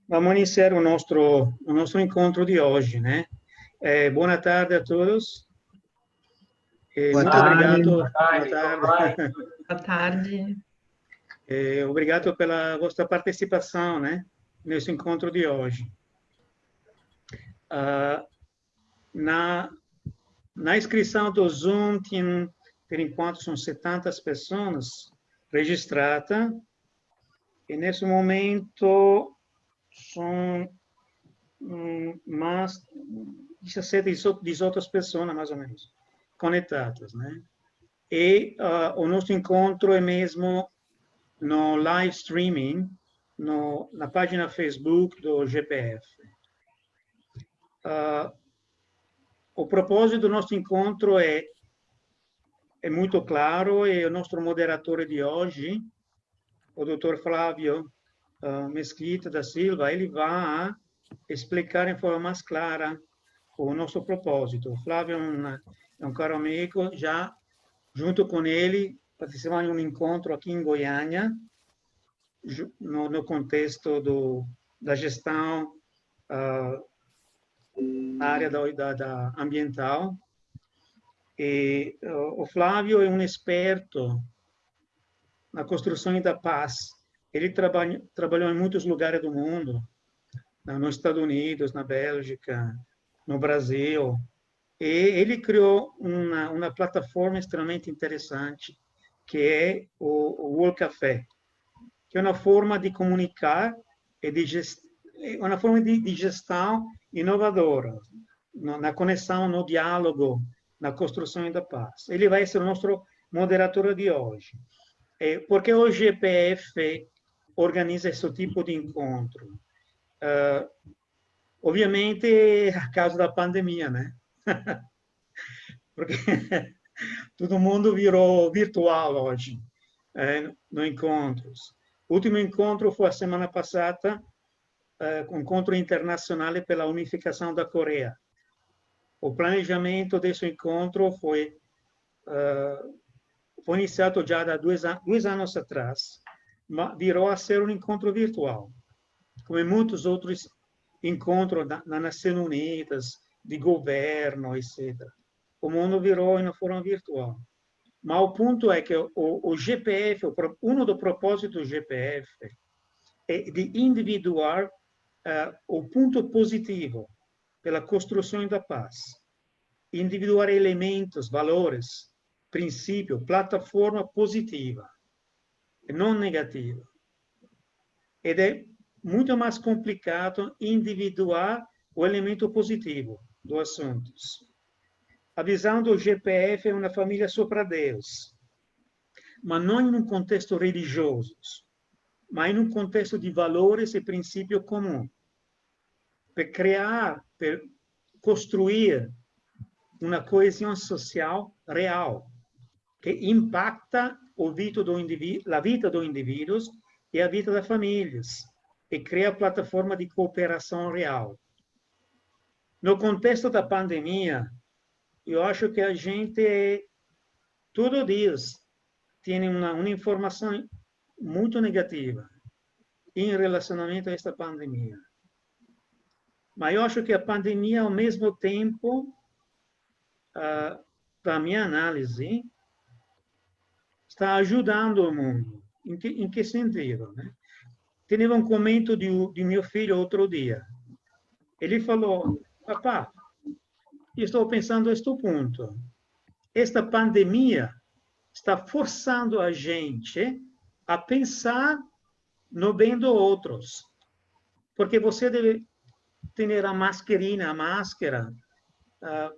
Vamos iniciar o nostro incontro di oggi, né? Buona tarde a todos. Boa Muito tarde. obrigado. Boa tarde, Boa tarde. como vai? Boa tarde. Obrigado pela vostra partecipação, né? Nesse encontro de hoje. Na inscrição do Zoom, tem, por enquanto, são 70 pessoas registradas. E, nesse momento, são mais 17, 18 pessoas, mais ou menos, conectadas, né? E o nosso encontro é mesmo no live streaming, na página Facebook do GPF. O propósito do nosso encontro é muito claro, e o nosso moderador de hoje, o Dr. Flávio Mesquita da Silva, ele vai explicar em forma mais clara o nosso propósito. O Flávio é um caro amigo, já junto com ele participamos de um encontro aqui em Goiânia, no contexto da gestão na área da ambiental. E o Flávio é um experto na construção da paz. Ele trabalhou em muitos lugares do mundo, nos Estados Unidos, na Bélgica, no Brasil. E ele criou uma plataforma extremamente interessante, que é o World Café, que é uma forma de comunicar e uma forma de gestão inovadora, na conexão, no diálogo, na construção da paz. Ele vai ser o nosso moderador de hoje. Porque o GPF organiza esse tipo de encontro? Obviamente, a causa da pandemia, né? Porque todo mundo virou virtual hoje, no encontros. O último encontro foi a semana passada, um encontro internacional pela unificação da Coreia. O planejamento desse encontro foi iniciado já há 2 anos atrás, mas virou a ser um encontro virtual, como em muitos outros encontros nas Nações Unidas, de governo, etc. O mundo virou em forma virtual. Mas o ponto é que o GPF, um dos propósitos do GPF é de individuar o ponto positivo pela construção da paz. Individuar elementos, valores, princípio, plataforma positiva, e não negativa. E é muito mais complicado individuar o elemento positivo dos assuntos. A visão do GPF é uma família só para Deus, mas não em um contexto religioso, mas em um contexto de valores e princípio comum, para criar, para construir uma coesão social real, que impacta a vida dos indivíduos e a vida das famílias, e cria plataforma de cooperação real. No contexto da pandemia, eu acho que a gente, todo dia, tem uma informação muito negativa em relacionamento a esta pandemia. Mas eu acho que a pandemia, ao mesmo tempo, para a minha análise, está ajudando o mundo. Em que sentido? Né? Tive um comentário de meu filho outro dia. Ele falou: papá, estou pensando este ponto. Esta pandemia está forçando a gente a pensar no bem dos outros. Porque você deve ter a mascarina, a máscara,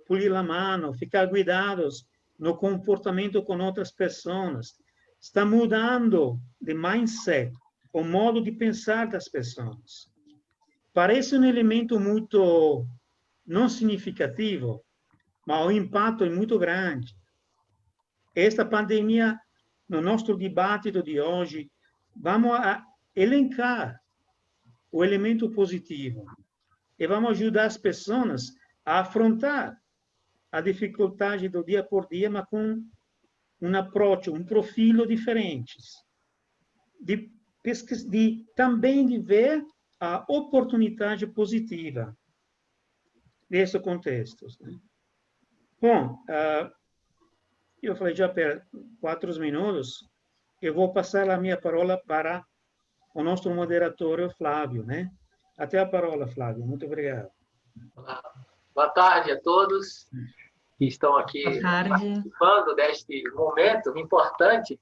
polir a mão, ficar cuidados no comportamento com outras pessoas. Está mudando de mindset, o modo de pensar das pessoas. Parece um elemento muito não significativo, mas o impacto é muito grande. Esta pandemia, no nosso debate de hoje, vamos a elencar o elemento positivo e vamos ajudar as pessoas a afrontar a dificuldade do dia por dia, mas com um approach, um perfil diferente. Também de ver a oportunidade positiva nesse contexto. Né? Bom, eu falei já per 4 minutos, eu vou passar a minha palavra para o nosso moderador, Flávio, né? Até a palavra, Flávio. Muito obrigado. Boa tarde a todos que estão aqui participando deste momento importante.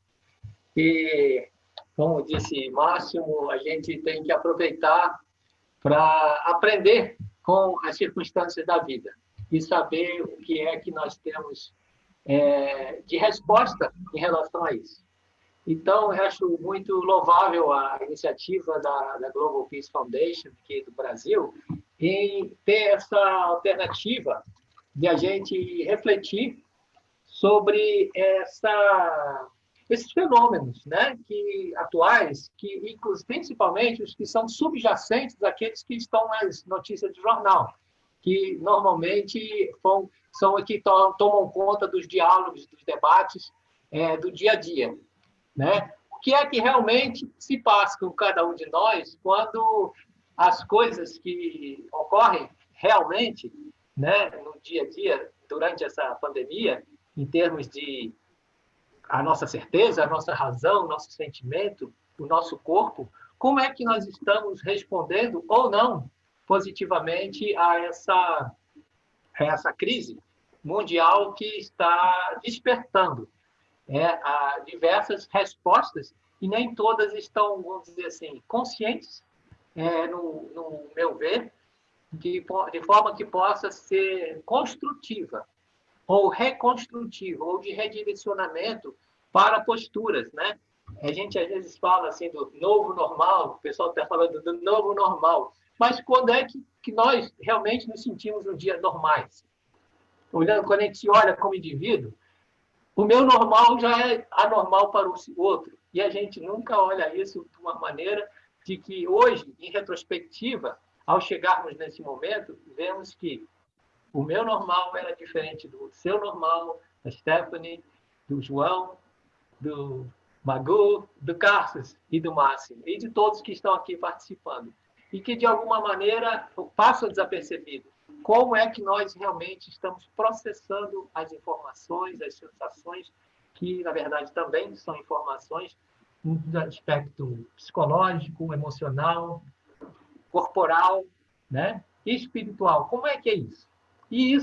E, como disse Máximo, a gente tem que aproveitar para aprender com as circunstâncias da vida e saber o que é que nós temos de resposta em relação a isso. Então, eu acho muito louvável a iniciativa da Global Peace Foundation, aqui do Brasil, em ter essa alternativa de a gente refletir sobre esses fenômenos, né, atuais, principalmente os que são subjacentes àqueles que estão nas notícias de jornal, que normalmente são os que tomam conta dos diálogos, dos debates do dia a dia. Né? O que é que realmente se passa com cada um de nós quando as coisas que ocorrem realmente, né, no dia a dia, durante essa pandemia, em termos de a nossa certeza, a nossa razão, o nosso sentimento, o nosso corpo, como é que nós estamos respondendo ou não positivamente a essa crise mundial que está despertando a diversas respostas, e nem todas estão, vamos dizer assim, conscientes, no meu ver, de forma que possa ser construtiva, ou reconstrutiva, ou de redirecionamento para posturas, né? A gente, às vezes, fala assim do novo normal, o pessoal está falando do novo normal, mas quando é que nós realmente nos sentimos um dia normais? Olhando, quando a gente se olha como indivíduo, o meu normal já é anormal para o outro. E a gente nunca olha isso de uma maneira de que hoje, em retrospectiva, ao chegarmos nesse momento, vemos que o meu normal era diferente do seu normal, da Stephanie, do João, do Magu, do Carlos e do Máximo, e de todos que estão aqui participando. E que, de alguma maneira, passam desapercebido. Como é que nós realmente estamos processando as informações, as sensações, que, na verdade, também são informações no aspecto psicológico, emocional, corporal, né? E espiritual. Como é que é isso? E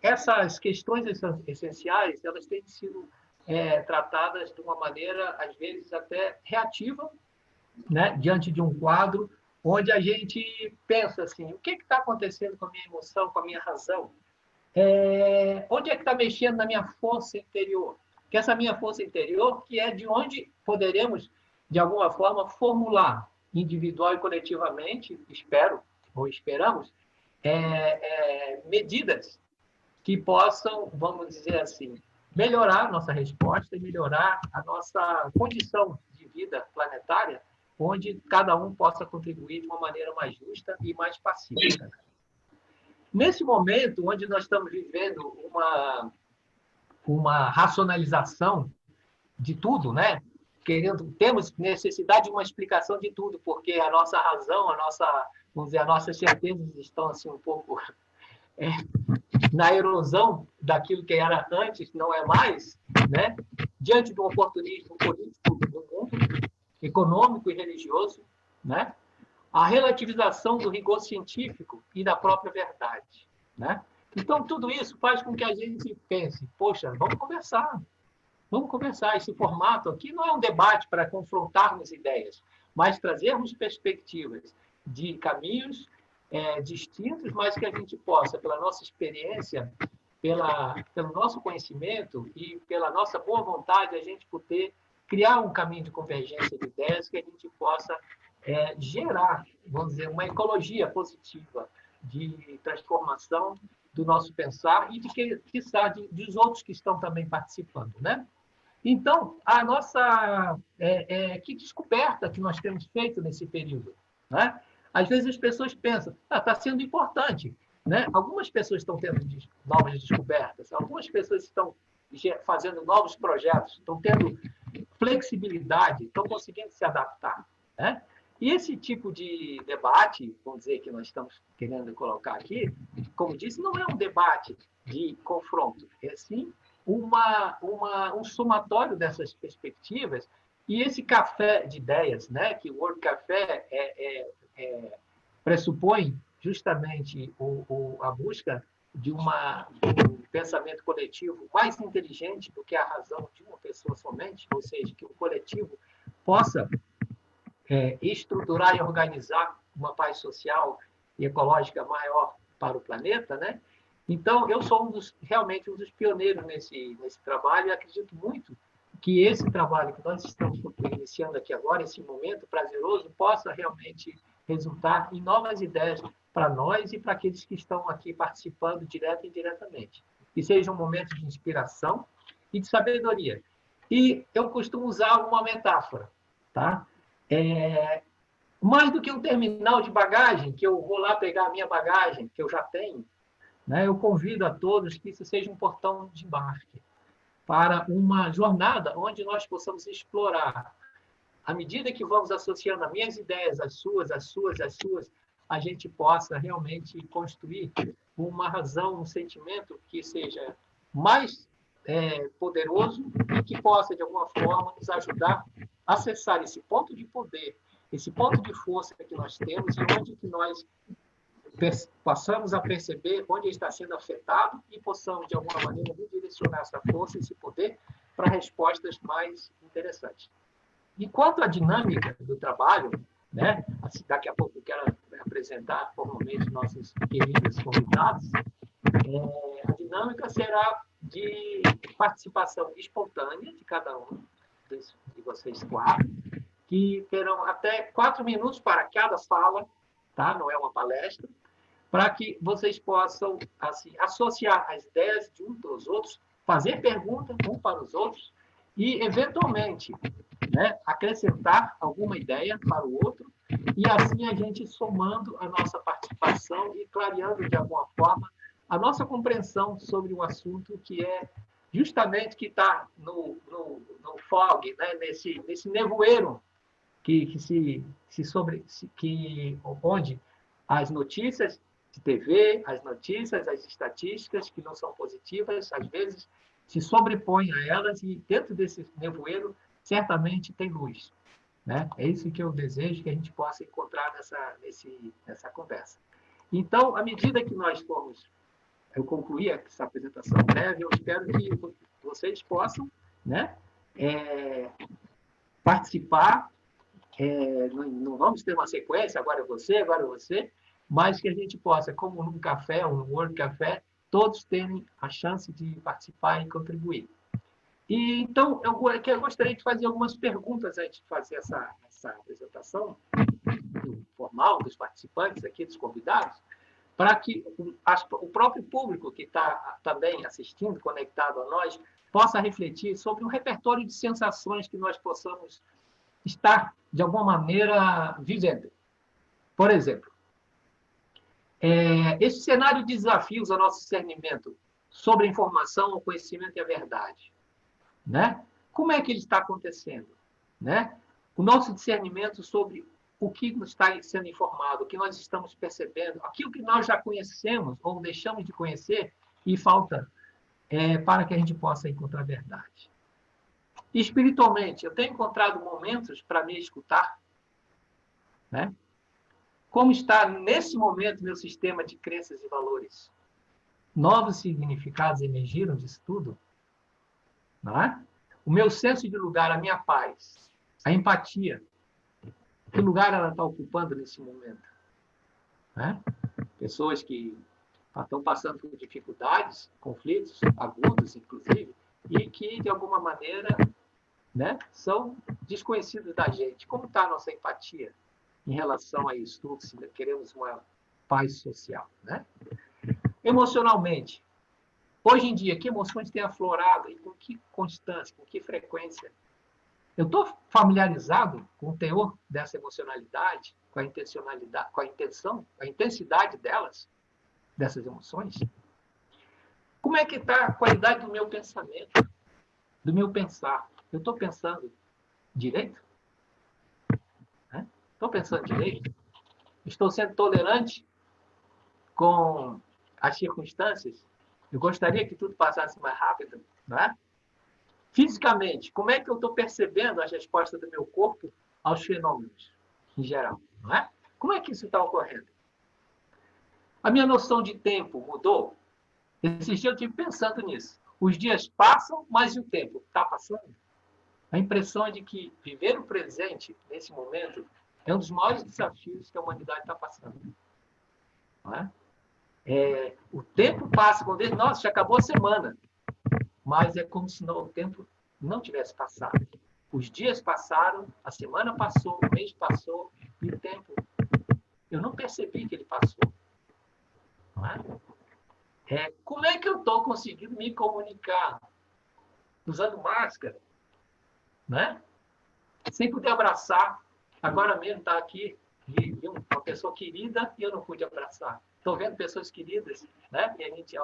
essas questões essenciais, elas têm sido tratadas de uma maneira, às vezes, até reativa, né? Diante de um quadro onde a gente pensa assim, o que está acontecendo com a minha emoção, com a minha razão? Onde é que está mexendo na minha força interior? Que essa minha força interior, que é de onde poderemos, de alguma forma, formular, individual e coletivamente, espero, ou esperamos, medidas que possam, vamos dizer assim, melhorar a nossa resposta e melhorar a nossa condição de vida planetária, onde cada um possa contribuir de uma maneira mais justa e mais pacífica. Nesse momento, onde nós estamos vivendo uma racionalização de tudo, né? Temos necessidade de uma explicação de tudo, porque a nossa razão, vamos dizer, as nossas certezas estão assim um pouco na erosão daquilo que era antes, não é mais, né? Diante do oportunismo político do mundo, econômico e religioso, né? A relativização do rigor científico e da própria verdade, né? Então, tudo isso faz com que a gente pense, poxa, vamos conversar. Esse formato aqui não é um debate para confrontarmos ideias, mas trazermos perspectivas de caminhos distintos, mas que a gente possa, pela nossa experiência, pelo nosso conhecimento e pela nossa boa vontade, a gente poder criar um caminho de convergência de ideias que a gente possa gerar, vamos dizer, uma ecologia positiva de transformação do nosso pensar e quiçá, dos outros que estão também participando, né? Então, a nossa que descoberta que nós temos feito nesse período, né? Às vezes as pessoas pensam, está sendo importante, né? Algumas pessoas estão tendo novas descobertas, algumas pessoas estão fazendo novos projetos, estão tendo flexibilidade, estão conseguindo se adaptar, né? E esse tipo de debate, vamos dizer, que nós estamos querendo colocar aqui, como disse, não é um debate de confronto, é sim um somatório dessas perspectivas. E esse café de ideias, né, que o World Café pressupõe justamente a busca de um pensamento coletivo mais inteligente do que a razão de uma pessoa somente, ou seja, que o coletivo possa estruturar e organizar uma paz social e ecológica maior para o planeta, né? Então, eu sou realmente um dos pioneiros nesse trabalho e acredito muito que esse trabalho que nós estamos iniciando aqui agora, esse momento prazeroso, possa realmente resultar em novas ideias para nós e para aqueles que estão aqui participando direto e indiretamente. Que seja um momento de inspiração e de sabedoria. E eu costumo usar uma metáfora, tá? Mais do que um terminal de bagagem, que eu vou lá pegar a minha bagagem, que eu já tenho, né? Eu convido a todos que isso seja um portão de embarque para uma jornada onde nós possamos explorar. À medida que vamos associando as minhas ideias, as suas, a gente possa realmente construir uma razão, um sentimento que seja mais poderoso e que possa, de alguma forma, nos ajudar a acessar esse ponto de poder, esse ponto de força que nós temos e onde que nós passamos a perceber onde está sendo afetado e possamos, de alguma maneira, redirecionar essa força, esse poder, para respostas mais interessantes. E quanto à dinâmica do trabalho, né? Daqui a pouco eu quero apresentar formalmente nossos queridos convidados, a dinâmica será de participação espontânea de cada um de vocês quatro, que terão até 4 minutos para cada fala, tá? Não é uma palestra, para que vocês possam assim, associar as ideias de um dos outros, fazer perguntas um para os outros e, eventualmente, né, acrescentar alguma ideia para o outro e, assim, a gente somando a nossa participação e clareando, de alguma forma, a nossa compreensão sobre um assunto que é justamente que está no fog, né, nesse nevoeiro onde as notícias de TV, as notícias, as estatísticas que não são positivas, às vezes se sobrepõem a elas e dentro desse nevoeiro certamente tem luz, né? É isso que eu desejo que a gente possa encontrar nessa conversa. Então, à medida que nós formos, eu concluir essa apresentação breve, eu espero que vocês possam, né, participar. Não vamos ter uma sequência, agora é você, mas que a gente possa, como num café, ou no World Café, todos terem a chance de participar e contribuir. E, então, eu gostaria de fazer algumas perguntas antes de fazer essa apresentação formal dos participantes aqui, dos convidados, para que o próprio público que está também assistindo, conectado a nós, possa refletir sobre um repertório de sensações que nós possamos estar, de alguma maneira, vivendo. Por exemplo, esse cenário de desafios ao nosso discernimento sobre a informação, o conhecimento e a verdade, né? Como é que ele está acontecendo? Né? O nosso discernimento sobre o que está sendo informado, o que nós estamos percebendo, aquilo que nós já conhecemos ou deixamos de conhecer e falta para que a gente possa encontrar a verdade. Espiritualmente, eu tenho encontrado momentos para me escutar, né? Como está, nesse momento, meu sistema de crenças e valores? Novos significados emergiram disso tudo? Não é? O meu senso de lugar, a minha paz, a empatia, que lugar ela está ocupando nesse momento? Né? Pessoas que estão passando por dificuldades, conflitos agudos, inclusive, e que, de alguma maneira, né, são desconhecidos da gente. Como está a nossa empatia em relação a isso tudo, se queremos uma paz social? Né? Emocionalmente, hoje em dia, que emoções têm aflorado e com que constância, com que frequência? Eu estou familiarizado com o teor dessa emocionalidade, com a intencionalidade, com a intenção, a intensidade delas, dessas emoções? Como é que está a qualidade do meu pensamento, do meu pensar? Eu estou pensando direito? Né? Estou pensando direito? Estou sendo tolerante com as circunstâncias? Eu gostaria que tudo passasse mais rápido, não é? Fisicamente, como é que eu estou percebendo as respostas do meu corpo aos fenômenos em geral, não é? Como é que isso está ocorrendo? A minha noção de tempo mudou? Esses dias eu estive pensando nisso. Os dias passam, mas o tempo está passando? A impressão é de que viver o presente, nesse momento, é um dos maiores desafios que a humanidade está passando. Não é? O tempo passa, quando diz, nossa, já acabou a semana. Mas é como se o tempo não tivesse passado. Os dias passaram, a semana passou, o mês passou, e o tempo, eu não percebi que ele passou. Não é? Como é que eu estou conseguindo me comunicar usando máscara, né? Sem poder abraçar? Agora mesmo está aqui uma pessoa querida e eu não pude abraçar. Estou vendo pessoas queridas, né? E a gente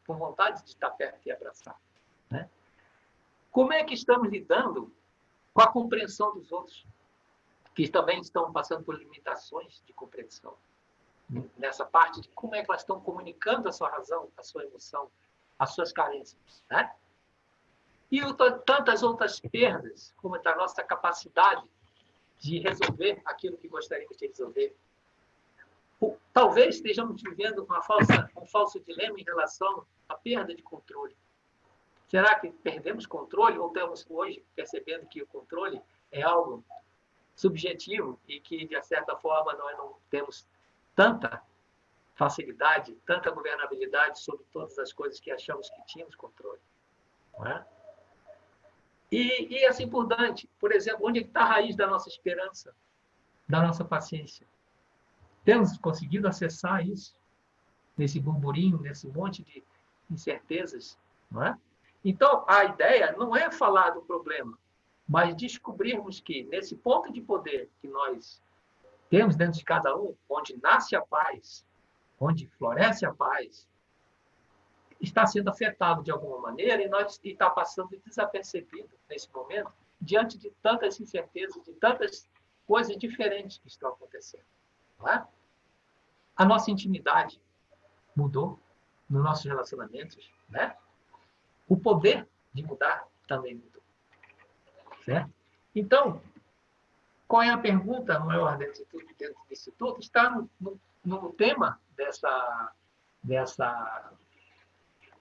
com vontade de estar perto e abraçar, né? Como é que estamos lidando com a compreensão dos outros, que também estão passando por limitações de compreensão? Nessa parte de como é que elas estão comunicando a sua razão, a sua emoção, as suas carências, né? E tantas outras perdas, como a nossa capacidade de resolver aquilo que gostaríamos de resolver. Talvez estejamos vivendo um falso dilema em relação à perda de controle. Será que perdemos controle ou estamos hoje percebendo que o controle é algo subjetivo e que, de certa forma, nós não temos tanta facilidade, tanta governabilidade sobre todas as coisas que achamos que tínhamos controle? Não é? E assim por diante. Por exemplo, onde está a raiz da nossa esperança, da nossa paciência? Temos conseguido acessar isso? Nesse burburinho, nesse monte de incertezas? Não é? Então, a ideia não é falar do problema, mas descobrirmos que, nesse ponto de poder que nós temos dentro de cada um, onde nasce a paz, onde floresce a paz, está sendo afetado de alguma maneira e está passando desapercebido nesse momento, diante de tantas incertezas, de tantas coisas diferentes que estão acontecendo. Não é? A nossa intimidade mudou nos nossos relacionamentos, né? O poder de mudar também mudou. Certo? Então, qual é a pergunta maior dentro disso tudo? Está no tema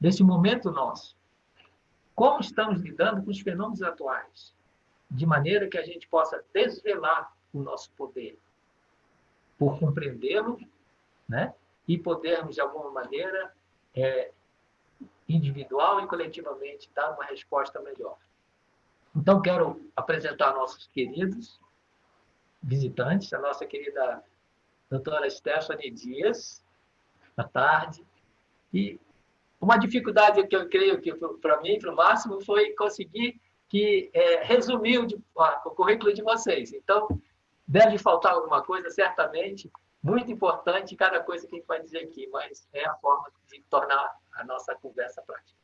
desse momento nosso. Como estamos lidando com os fenômenos atuais? De maneira que a gente possa desvelar o nosso poder, por compreendê-lo, né? E podermos, de alguma maneira, individual e coletivamente, dar uma resposta melhor. Então, quero apresentar nossos queridos visitantes, a nossa querida doutora Stephanie Dias, boa tarde. E uma dificuldade que eu creio que, para mim, para o Máximo, foi conseguir resumir o currículo de vocês. Então, deve faltar alguma coisa, certamente, muito importante, cada coisa que a gente vai dizer aqui, mas é a forma de tornar a nossa conversa prática.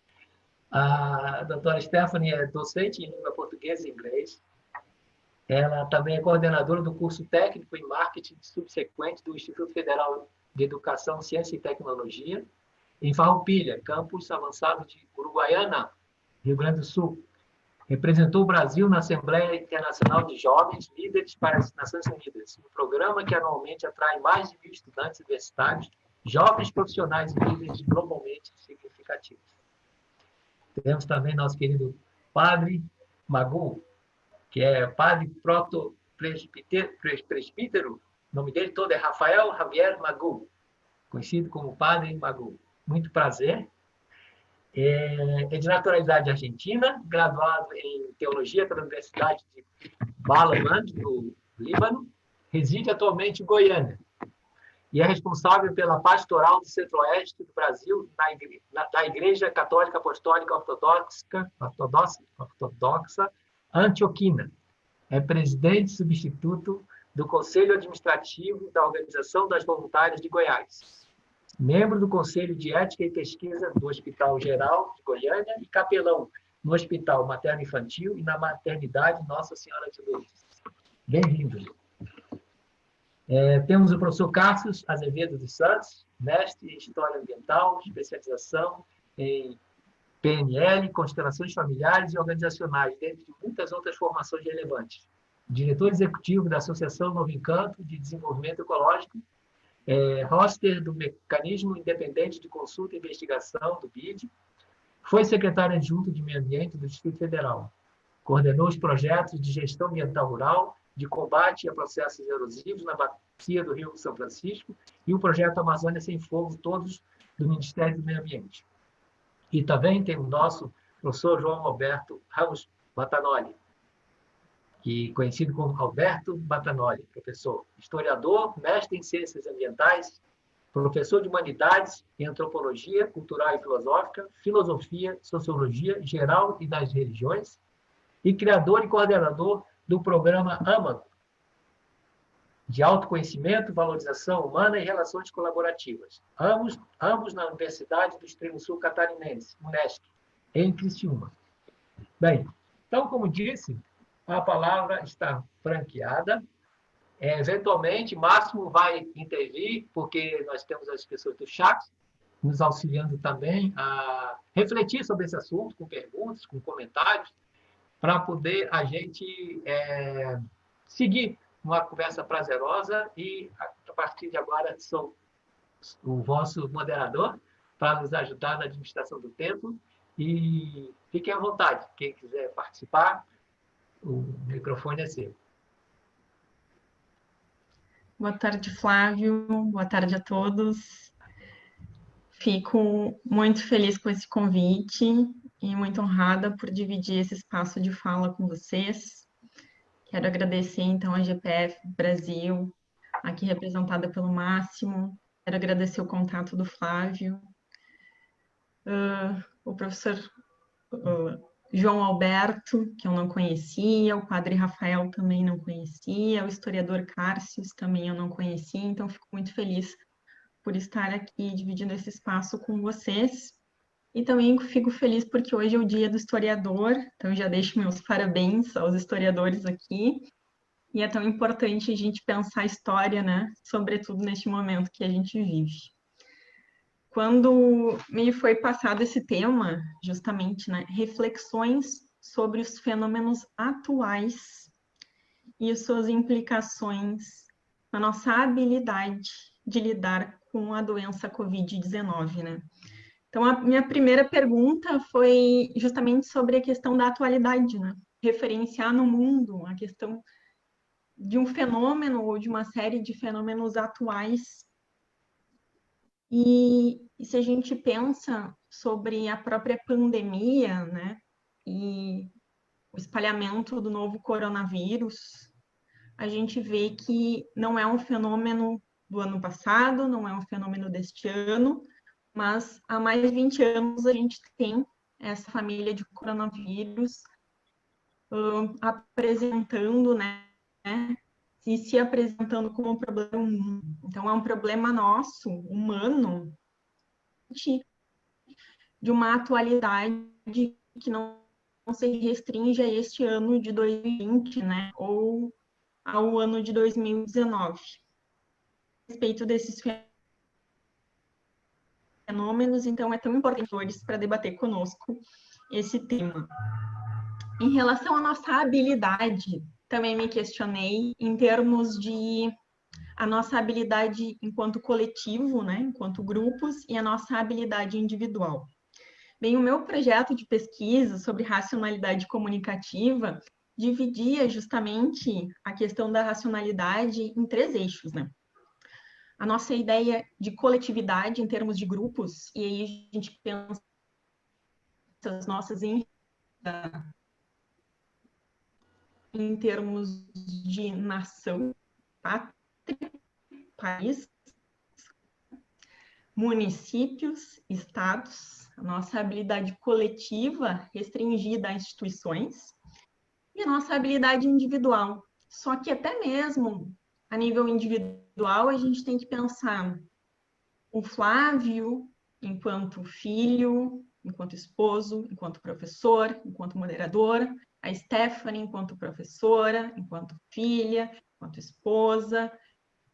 A doutora Stephanie é docente em língua portuguesa e inglês. Ela também é coordenadora do curso técnico em marketing subsequente do Instituto Federal de Educação, Ciência e Tecnologia, em Farroupilha, campus avançado de Uruguaiana, Rio Grande do Sul. Representou o Brasil na Assembleia Internacional de Jovens Líderes para as Nações Unidas, um programa que anualmente atrai mais de 1.000 estudantes universitários, jovens profissionais e líderes globalmente significativos. Temos também nosso querido Padre Magu, que é Padre Proto-Presbítero, o nome dele todo é Rafael Javier Magu, conhecido como Padre Magu. Muito prazer. É de naturalidade argentina, graduado em Teologia pela Universidade de Balamand, no Líbano, reside atualmente em Goiânia e é responsável pela pastoral do Centro-Oeste do Brasil da Igreja Católica Apostólica Ortodoxa Antioquina. É presidente substituto do Conselho Administrativo da Organização das Voluntárias de Goiás, membro do Conselho de Ética e Pesquisa do Hospital Geral de Goiânia e capelão no Hospital Materno Infantil e na Maternidade Nossa Senhora de Lourdes. Bem-vindo. Temos o professor Cássio Azevedo dos Santos, mestre em História Ambiental, especialização em PNL, constelações familiares e organizacionais, dentre muitas outras formações relevantes. Diretor executivo da Associação Novo Encanto de Desenvolvimento Ecológico, roster do Mecanismo Independente de Consulta e Investigação, do BID, foi secretário adjunto de Meio Ambiente do Distrito Federal. Coordenou os projetos de gestão ambiental rural, de combate a processos erosivos na bacia do Rio São Francisco e o projeto Amazônia Sem Fogo, todos do Ministério do Meio Ambiente. E também tem o nosso professor João Alberto Ramos Batanoli, que conhecido como Alberto Batanoli, professor, historiador, mestre em ciências ambientais, professor de humanidades em antropologia cultural e filosófica, filosofia, sociologia geral e das religiões, e criador e coordenador do programa AMAGO, de autoconhecimento, valorização humana e relações colaborativas, ambos na Universidade do Extremo Sul Catarinense, Unesc, em Criciúma. Bem, então, como disse, a palavra está franqueada. Eventualmente, Máximo vai intervir, porque nós temos as pessoas do chat nos auxiliando também a refletir sobre esse assunto, com perguntas, com comentários, para poder a gente seguir uma conversa prazerosa e, a partir de agora, sou o vosso moderador para nos ajudar na administração do tempo e fiquem à vontade. Quem quiser participar, o microfone é seu. Boa tarde, Flávio. Boa tarde a todos. Fico muito feliz com esse convite e muito honrada por dividir esse espaço de fala com vocês. Quero agradecer, então, a GPF Brasil, aqui representada pelo Máximo. Quero agradecer o contato do Flávio. O professor João Alberto, que eu não conhecia, o padre Rafael também não conhecia, o historiador Cássio também eu não conhecia, então fico muito feliz por estar aqui dividindo esse espaço com vocês. E também fico feliz porque hoje é o dia do historiador, então já deixo meus parabéns aos historiadores aqui. E é tão importante a gente pensar a história, né? Sobretudo neste momento que a gente vive. Quando me foi passado esse tema, justamente, né? Reflexões sobre os fenômenos atuais e suas implicações na nossa habilidade de lidar com a doença Covid-19, né? Então, a minha primeira pergunta foi justamente sobre a questão da atualidade, né? Referenciar no mundo a questão de um fenômeno ou de uma série de fenômenos atuais. E se a gente pensa sobre a própria pandemia, né? E o espalhamento do novo coronavírus, a gente vê que não é um fenômeno do ano passado, não é um fenômeno deste ano, mas há mais de 20 anos a gente tem essa família de coronavírus apresentando, né, e se apresentando como um problema humano. Então, é um problema nosso, humano, de uma atualidade que não se restringe a este ano de 2020, né, ou ao ano de 2019. A respeito desses fenômenos, então é tão importante hoje para debater conosco esse tema. Em relação à nossa habilidade, também me questionei em termos de a nossa habilidade enquanto coletivo, né, enquanto grupos, e a nossa habilidade individual. Bem, o meu projeto de pesquisa sobre racionalidade comunicativa dividia justamente a questão da racionalidade em 3 eixos, né? A nossa ideia de coletividade em termos de grupos, e aí a gente pensa as nossas em termos de nação, pátria, país, municípios, estados, a nossa habilidade coletiva restringida a instituições e a nossa habilidade individual. Só que até mesmo a nível individual, a gente tem que pensar o Flávio enquanto filho, enquanto esposo, enquanto professor, enquanto moderador, a Stephanie enquanto professora, enquanto filha, enquanto esposa,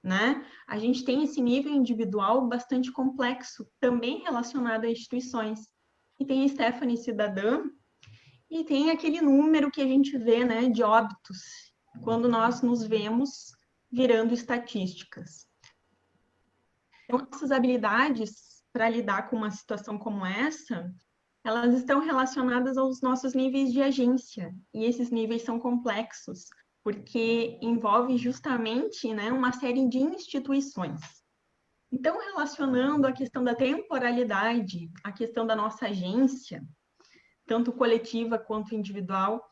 né? A gente tem esse nível individual bastante complexo, também relacionado a instituições. E tem a Stephanie cidadã, e tem aquele número que a gente vê, né, de óbitos, quando nós nos vemos virando estatísticas. Então, essas habilidades para lidar com uma situação como essa, elas estão relacionadas aos nossos níveis de agência, e esses níveis são complexos, porque envolve justamente, né, uma série de instituições. Então, relacionando a questão da temporalidade, a questão da nossa agência, tanto coletiva quanto individual,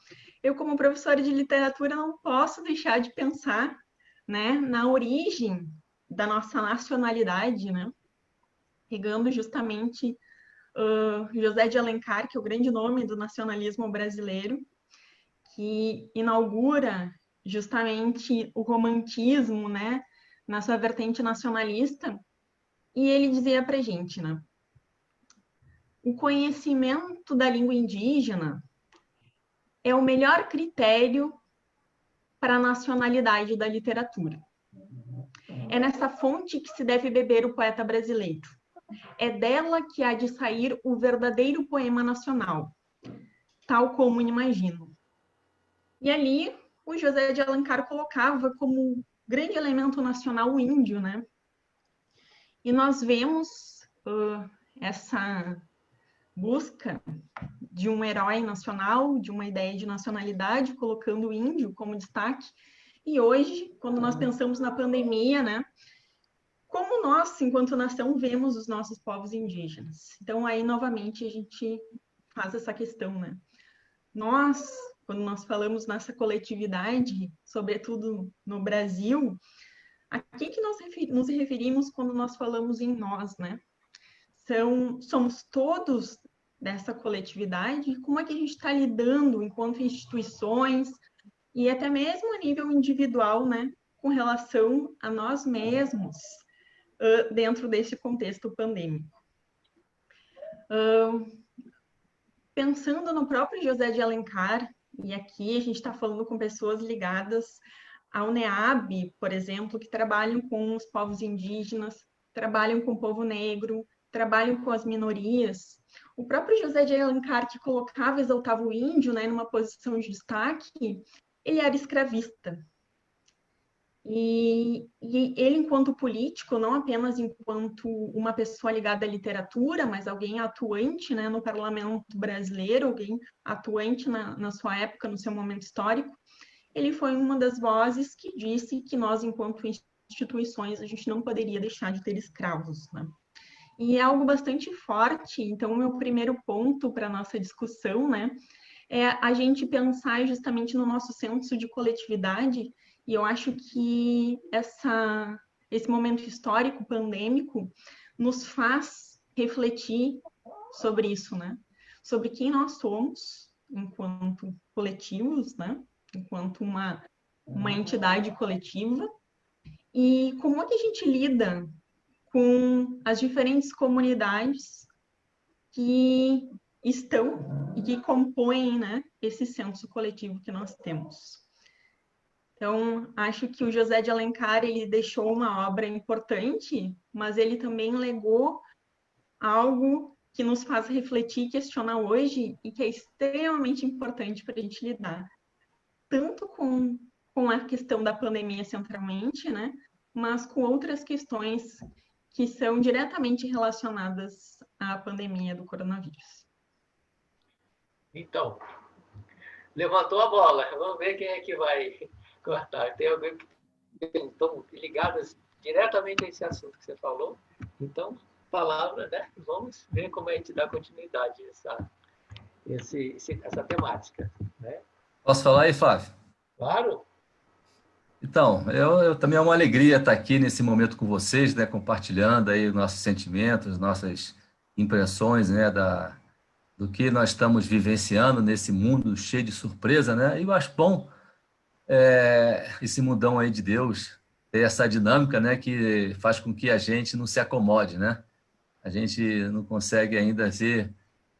eu, como professora de literatura, não posso deixar de pensar, né, na origem da nossa nacionalidade, né, pegando justamente José de Alencar, que é o grande nome do nacionalismo brasileiro, que inaugura justamente o romantismo, né, na sua vertente nacionalista, e ele dizia para a gente, né, o conhecimento da língua indígena é o melhor critério para a nacionalidade da literatura. É nessa fonte que se deve beber o poeta brasileiro. É dela que há de sair o verdadeiro poema nacional, tal como imagino. E ali, o José de Alencar colocava como grande elemento nacional o índio, né? E nós vemos essa busca de um herói nacional, de uma ideia de nacionalidade, colocando o índio como destaque. E hoje, quando nós pensamos na pandemia, né, como nós, enquanto nação, vemos os nossos povos indígenas? Então, aí, novamente, a gente faz essa questão, né? Nós, quando nós falamos nessa coletividade, sobretudo no Brasil, a que nós nos referimos quando nós falamos em nós, né? Somos todos dessa coletividade, como é que a gente está lidando enquanto instituições e até mesmo a nível individual, né, com relação a nós mesmos dentro desse contexto pandêmico. Pensando no próprio José de Alencar, e aqui a gente está falando com pessoas ligadas ao NEAB, por exemplo, que trabalham com os povos indígenas, trabalham com o povo negro, trabalham com as minorias. O próprio José de Alencar, que colocava, exaltava o índio, né, numa posição de destaque, ele era escravista. E ele, enquanto político, não apenas enquanto uma pessoa ligada à literatura, mas alguém atuante, né, no parlamento brasileiro, alguém atuante na sua época, no seu momento histórico, ele foi uma das vozes que disse que nós, enquanto instituições, a gente não poderia deixar de ter escravos, né? E é algo bastante forte. Então, o meu primeiro ponto para a nossa discussão, né, é a gente pensar justamente no nosso senso de coletividade. E eu acho que esse momento histórico pandêmico nos faz refletir sobre isso, né? Sobre quem nós somos enquanto coletivos, né? Enquanto uma entidade coletiva, e como é que a gente lida com as diferentes comunidades que estão e que compõem, né, esse senso coletivo que nós temos. Então, acho que o José de Alencar, ele deixou uma obra importante, mas ele também legou algo que nos faz refletir e questionar hoje, e que é extremamente importante para a gente lidar, tanto com a questão da pandemia centralmente, né, mas com outras questões que são diretamente relacionadas à pandemia do coronavírus. Então, levantou a bola. Vamos ver quem é que vai cortar. Tem alguém que estão ligadas diretamente a esse assunto que você falou. Então, palavra, né? Vamos ver como a gente dá continuidade a essa temática, né? Posso falar aí, Flávio? Claro. Então, eu também é uma alegria estar aqui nesse momento com vocês, né, compartilhando aí os nossos sentimentos, nossas impressões, né, do que nós estamos vivenciando nesse mundo cheio de surpresa, né? E eu acho bom esse mundão aí de Deus ter essa dinâmica, né, que faz com que a gente não se acomode, né? A gente não consegue ainda ver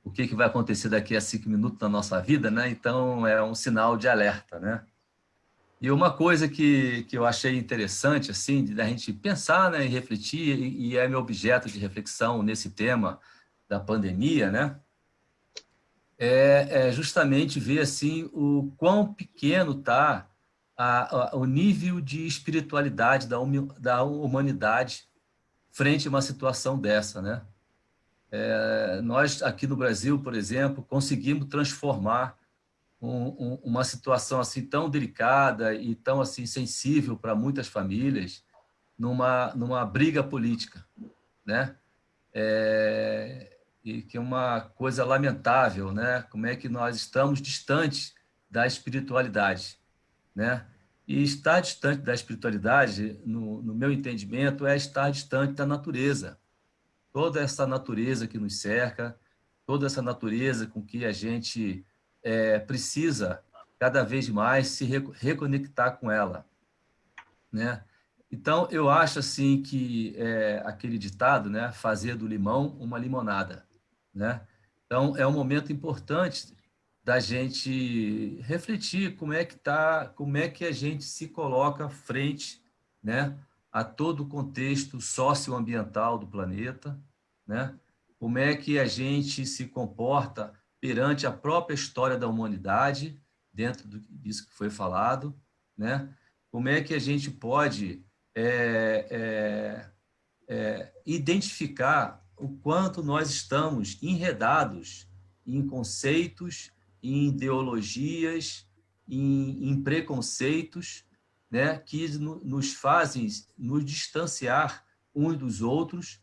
o que vai acontecer daqui a 5 minutos na nossa vida, né? Então é um sinal de alerta, né? E uma coisa que eu achei interessante, assim, da gente pensar, né, e refletir, e é meu objeto de reflexão nesse tema da pandemia, né, é justamente ver, assim, o quão pequeno está o nível de espiritualidade da humanidade frente a uma situação dessa, né? Nós, aqui no Brasil, por exemplo, conseguimos transformar uma situação assim tão delicada e tão assim sensível para muitas famílias numa briga política, né? E que é uma coisa lamentável, né? Como é que nós estamos distantes da espiritualidade, né? E estar distante da espiritualidade, no meu entendimento, é estar distante da natureza. Toda essa natureza que nos cerca, toda essa natureza com que a gente precisa cada vez mais se reconectar com ela, né? Então, eu acho assim que aquele ditado, né, fazer do limão uma limonada, né? Então, é um momento importante da gente refletir como é que a gente se coloca frente, né, a todo o contexto socioambiental do planeta, né? Como é que a gente se comporta perante a própria história da humanidade, dentro disso que foi falado, né? Como é que a gente pode identificar o quanto nós estamos enredados em conceitos, em ideologias, em preconceitos, né, que nos fazem nos distanciar uns dos outros,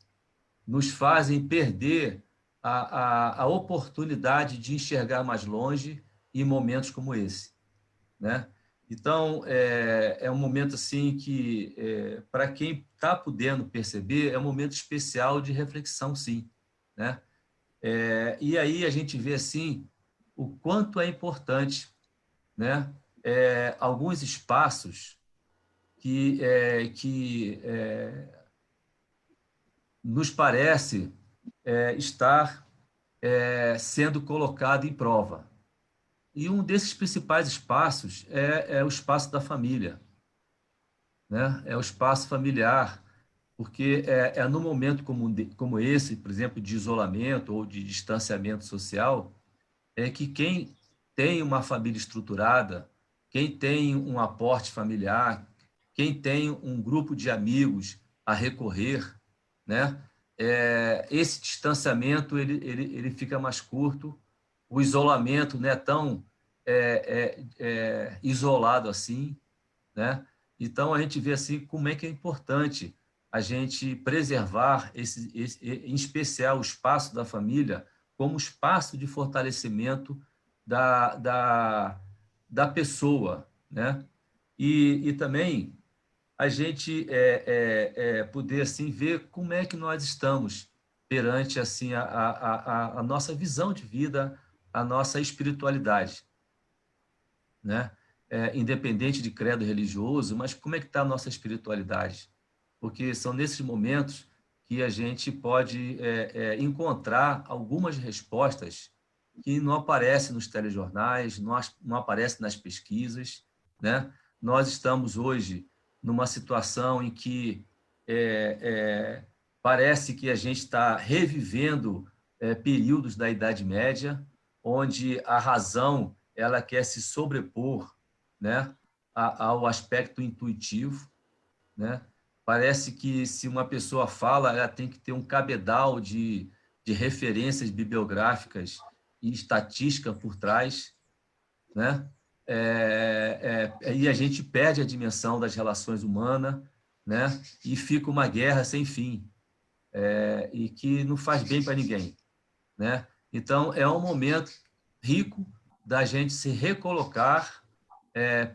nos fazem perder a oportunidade de enxergar mais longe em momentos como esse, né? Então, é um momento assim que, para quem está podendo perceber, é um momento especial de reflexão, sim, né? E aí a gente vê assim o quanto é importante, né? Alguns espaços que nos parece estar sendo colocado em prova. E um desses principais espaços é o espaço da família, né? É o espaço familiar, porque é no momento como esse, por exemplo, de isolamento ou de distanciamento social, é que quem tem uma família estruturada, quem tem um aporte familiar, quem tem um grupo de amigos a recorrer, né? Esse distanciamento ele fica mais curto, o isolamento não é tão isolado assim, né? Então a gente vê assim como é que é importante a gente preservar em especial o espaço da família como espaço de fortalecimento da pessoa, né? E também a gente poder assim ver como é que nós estamos perante assim a nossa visão de vida, a nossa espiritualidade, né? Independente de credo religioso, mas como é que está a nossa espiritualidade? Porque são nesses momentos que a gente pode encontrar algumas respostas que não aparecem nos telejornais, não aparecem nas pesquisas, né? Nós estamos hoje numa situação em que parece que a gente está revivendo períodos da Idade Média, onde a razão ela quer se sobrepor, né, ao aspecto intuitivo, né? Parece que se uma pessoa fala, ela tem que ter um cabedal de referências bibliográficas e estatística por trás, né? E a gente perde a dimensão das relações humanas, né? E fica uma guerra sem fim, e que não faz bem para ninguém, né? Então, é um momento rico da gente se recolocar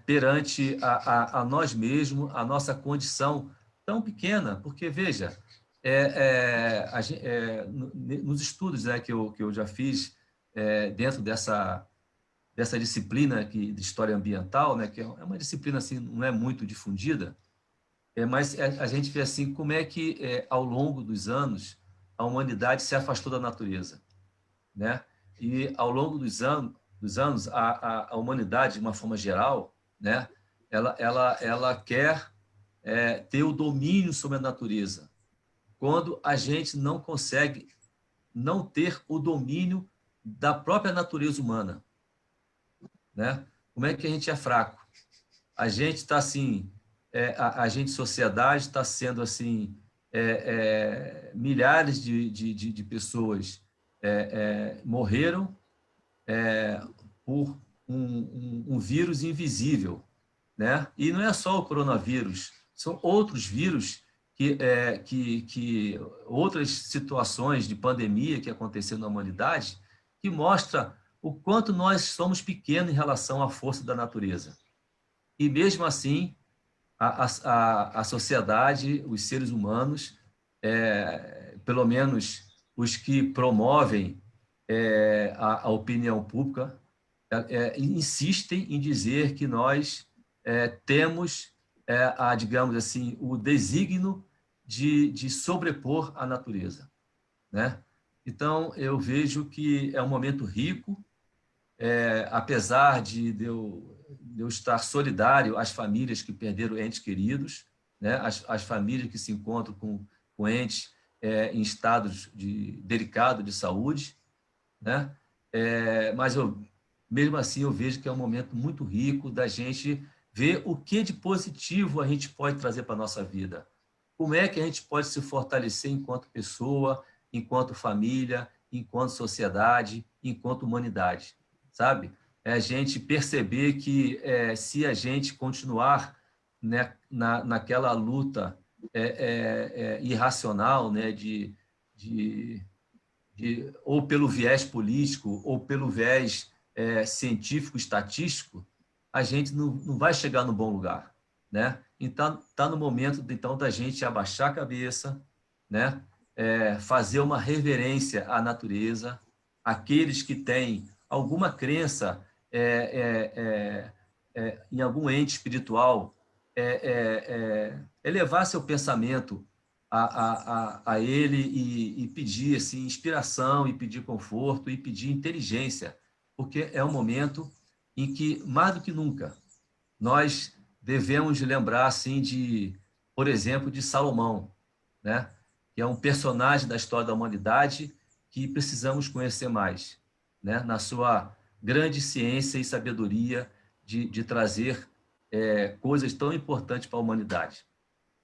perante a nós mesmos, a nossa condição tão pequena, porque, veja, nos estudos que eu já fiz dentro dessa disciplina de história ambiental, né, que é uma disciplina assim, não é muito difundida, mas a gente vê assim como é que, ao longo dos anos, a humanidade se afastou da natureza, né? E, ao longo dos anos a humanidade, de uma forma geral, né, ela quer ter o domínio sobre a natureza, quando a gente não consegue não ter o domínio da própria natureza humana, né? Como é que a gente é fraco? A gente está assim, a gente, sociedade, está sendo assim, milhares de pessoas morreram por um vírus invisível, né? E não é só o coronavírus, são outros vírus que outras situações de pandemia que aconteceram na humanidade, que mostra o quanto nós somos pequenos em relação à força da natureza. E mesmo assim, a sociedade, os seres humanos, pelo menos os que promovem a opinião pública, insistem em dizer que nós temos, digamos assim, o desígnio de sobrepor a natureza, né? Então, eu vejo que é um momento rico, apesar de eu estar solidário às famílias que perderam entes queridos, né? As famílias que se encontram com entes em estados delicado de saúde, né? Mas mesmo assim eu vejo que é um momento muito rico da gente ver o que de positivo a gente pode trazer para a nossa vida. Como é que a gente pode se fortalecer enquanto pessoa, enquanto família, enquanto sociedade, enquanto humanidade, sabe? É a gente perceber que se a gente continuar, né, naquela luta irracional, né, ou pelo viés político ou pelo viés científico, estatístico, a gente não vai chegar no bom lugar, né? Então, está no momento, então, da gente abaixar a cabeça, né? Fazer uma reverência à natureza, aqueles que têm alguma crença em algum ente espiritual, elevar seu pensamento a ele e pedir assim, inspiração, e pedir conforto, e pedir inteligência, porque é um momento em que, mais do que nunca, nós devemos lembrar, assim, por exemplo, de Salomão, né? Que é um personagem da história da humanidade que precisamos conhecer mais, né? Na sua grande ciência e sabedoria de trazer coisas tão importantes para a humanidade,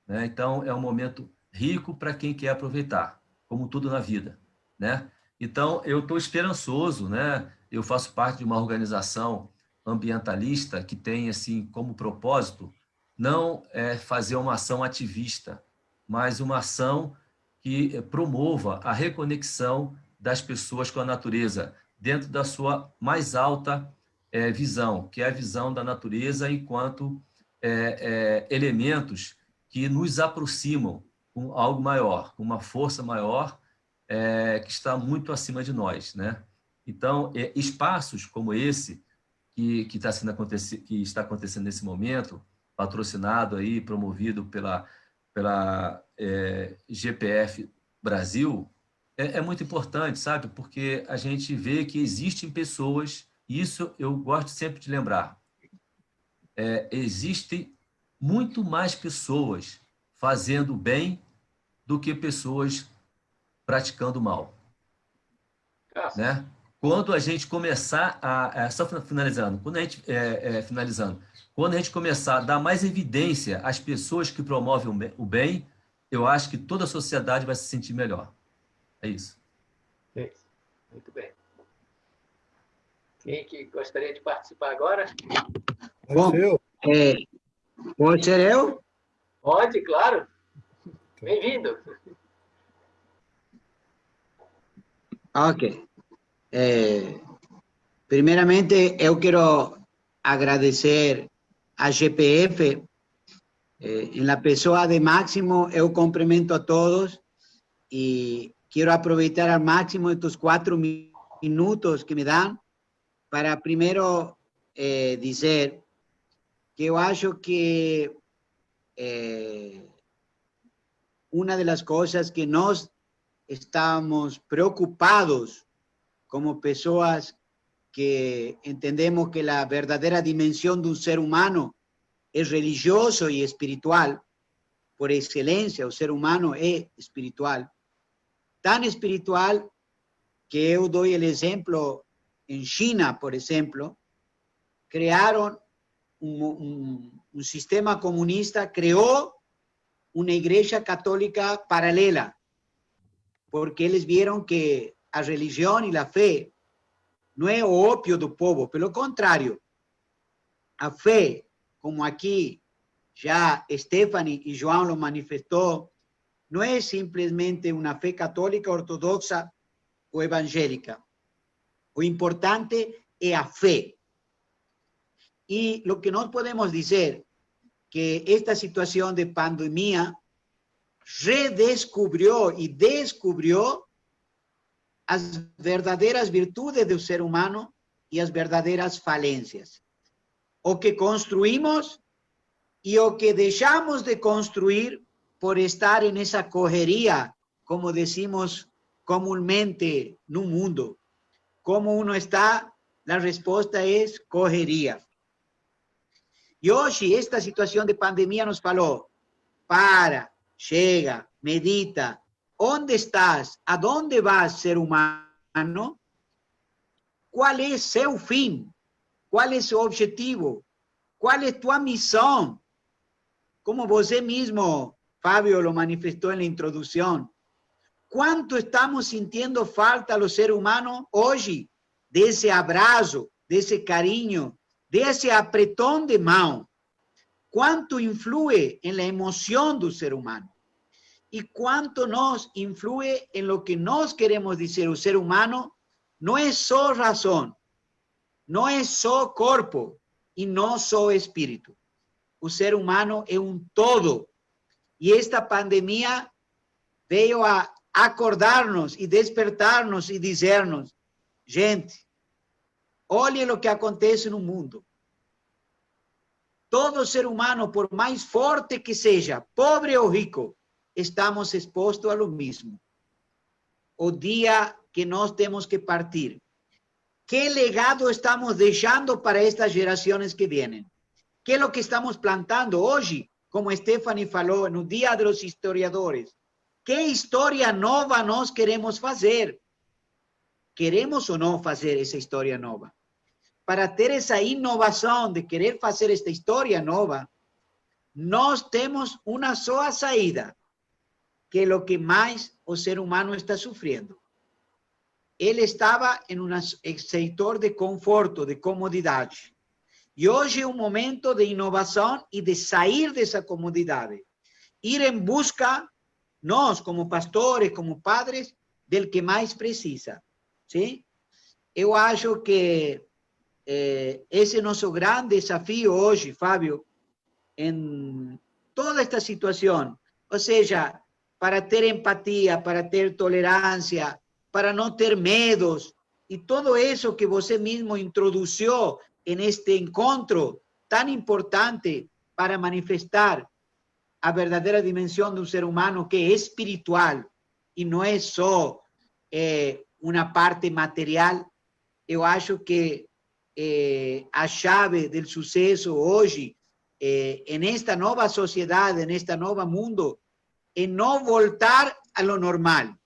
né? Então, é um momento rico para quem quer aproveitar, como tudo na vida, né? Então, eu estou esperançoso, né? Eu faço parte de uma organização ambientalista que tem, assim, como propósito não fazer uma ação ativista, mas uma ação que promova a reconexão das pessoas com a natureza, dentro da sua mais alta visão, que é a visão da natureza enquanto elementos que nos aproximam com algo maior, com uma força maior que está muito acima de nós, né? Então, espaços como esse que está acontecendo nesse momento, patrocinado aí, promovido pela GPF Brasil, é muito importante, sabe? Porque a gente vê que existem pessoas, e isso eu gosto sempre de lembrar, existem muito mais pessoas fazendo bem do que pessoas praticando mal, né? Quando a gente começar só finalizando, quando a gente começar a dar mais evidência às pessoas que promovem o bem, eu acho que toda a sociedade vai se sentir melhor. É isso. Muito bem. Quem que gostaria de participar agora? Bom, pode ser eu? Pode, claro. Bem-vindo. Ok. Primeiramente, eu quero agradecer a GPF. En la pessoa de Máximo, eu cumprimento a todos e quero aproveitar al máximo estos 4 minutos que me dan para primeiro dizer que eu acho que una de las cosas que nós estamos preocupados como pessoas que entendemos que la verdadera dimensión de un ser humano es religioso y espiritual, por excelencia, el ser humano es espiritual, tan espiritual que yo doy el ejemplo, en China, por ejemplo, crearon un sistema comunista, creó una iglesia católica paralela, porque ellos vieron que la religión y la fe no es opio del pueblo, pero lo contrario, la fe, como aquí ya Stephanie y João lo manifestó, no es simplemente una fe católica, ortodoxa o evangélica. Lo importante es la fe. Y lo que nos podemos decir, que esta situación de pandemia redescubrió y descubrió las verdaderas virtudes del ser humano y las verdaderas falencias. O que construimos y o que dejamos de construir por estar en esa correría, como decimos comúnmente en un mundo. ¿Cómo uno está? La respuesta es correría. Y hoy esta situación de pandemia nos falou, para, chega, medita, ¿dónde estás? ¿A dónde vas, ser humano? ¿Cuál es su fin? ¿Cuál es su objetivo? ¿Cuál es tu misión? Como você mismo, Fabio, lo manifestó en la introducción. ¿Cuánto estamos sintiendo falta a los seres humanos hoy de ese abrazo, de ese cariño, de ese apretón de mano? ¿Cuánto influye en la emoción del ser humano? ¿Y cuánto nos influye en lo que nos queremos decir? El ser humano no es solo razón, no es solo cuerpo y no solo espíritu. El ser humano es un todo. Y esta pandemia veio a acordarnos y despertarnos y decirnos, gente, olhe lo que acontece en el mundo. Todo ser humano, por más fuerte que sea, pobre o rico, estamos expuestos a lo mismo. O día que nos tenemos que partir. ¿Qué legado estamos dejando para estas generaciones que vienen? ¿Qué es lo que estamos plantando hoy? Como Stephanie falou, en el Día de los Historiadores. ¿Qué historia nueva nos queremos hacer? ¿Queremos o no hacer esa historia nueva? Para ter esa innovación de querer hacer esta historia nueva, nos tenemos una sola saída, que es lo que más el ser humano está sufriendo. Él estaba en un sector de conforto, de comodidad. Y hoy es un momento de innovación y de salir de esa comodidad. Ir en busca, nos como pastores, como padres, del que más precisa. ¿Sí? Yo acho que ese es nuestro gran desafío hoy, Fabio, en toda esta situación. O sea, para ter empatía, para ter tolerancia, para no ter medos, y todo eso que você mismo introdució en este encuentro tan importante para manifestar a verdadera dimensión de un ser humano que es espiritual y no es solo una parte material. Yo acho que a chave del suceso hoy en esta nueva sociedad, en este nuevo mundo, es no voltar a lo normal,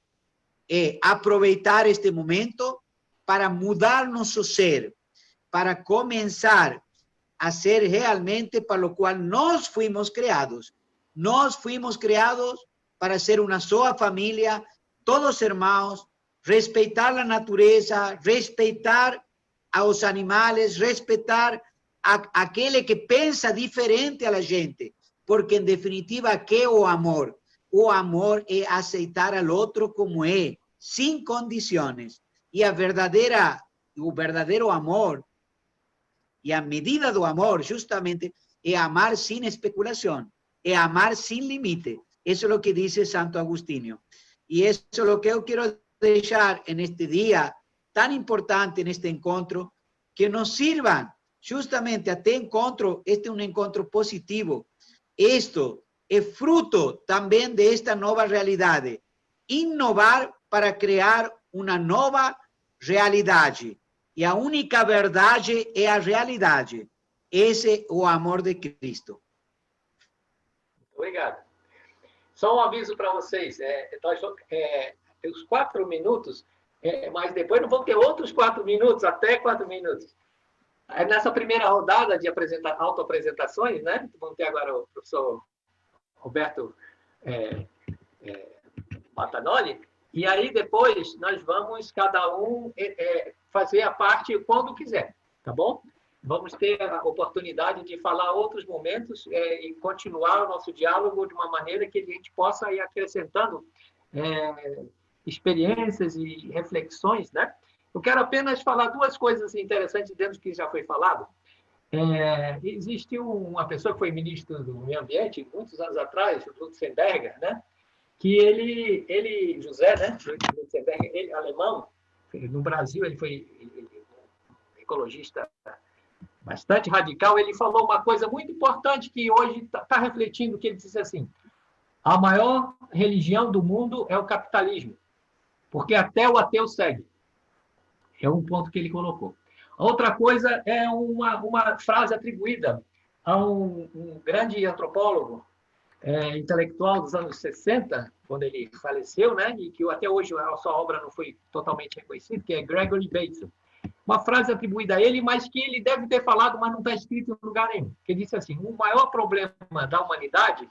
aprovechar este momento para mudar nuestro ser, para comenzar a ser realmente para lo cual nos fuimos creados. Nos fuimos creados para ser una sola familia, todos hermanos, respetar la naturaleza, respetar a los animales, respetar a aquel que piensa diferente a la gente, porque en definitiva, ¿qué es el amor? O amor es aceitar al otro como es, sin condiciones. Y el verdadero amor, y a medida del amor, justamente, es amar sin especulación, es amar sin límite. Eso es lo que dice Santo Agustinio. Y eso es lo que yo quiero dejar en este día tan importante, en este encuentro, que nos sirvan justamente a este encuentro. Este es un encuentro positivo. Esto es fruto también de esta nueva realidad. Innovar para crear una nueva realidad. Y la única verdad es la realidad. esse é o amor de Cristo. Obrigado. Só um aviso para vocês. Os 4 minutos, mas depois não vão ter outros 4 minutos, até 4 minutos. Nessa primeira rodada de autoapresentações, né? Vamos ter agora o professor Roberto Batanoli, e aí depois nós vamos, cada um, fazer a parte quando quiser, tá bom? Vamos ter a oportunidade de falar outros momentos e continuar o nosso diálogo de uma maneira que a gente possa ir acrescentando experiências e reflexões, né? Eu quero apenas falar 2 coisas interessantes dentro do que já foi falado. Existiu uma pessoa que foi ministro do Meio Ambiente, muitos anos atrás, o Lutzenberger, né? Que ele José, né? Lutzenberger, ele alemão, no Brasil ele foi ecologista bastante radical. Ele falou uma coisa muito importante que hoje está refletindo, que ele disse assim: a maior religião do mundo é o capitalismo, porque até o ateu segue. É um ponto que ele colocou. Outra coisa é uma frase atribuída a um grande antropólogo intelectual dos anos 60, quando ele faleceu, né? E que até hoje a sua obra não foi totalmente reconhecida, que é Gregory Bateson. Uma frase atribuída a ele, mas que ele deve ter falado, mas não está escrito em lugar nenhum. Que disse assim: o maior problema da humanidade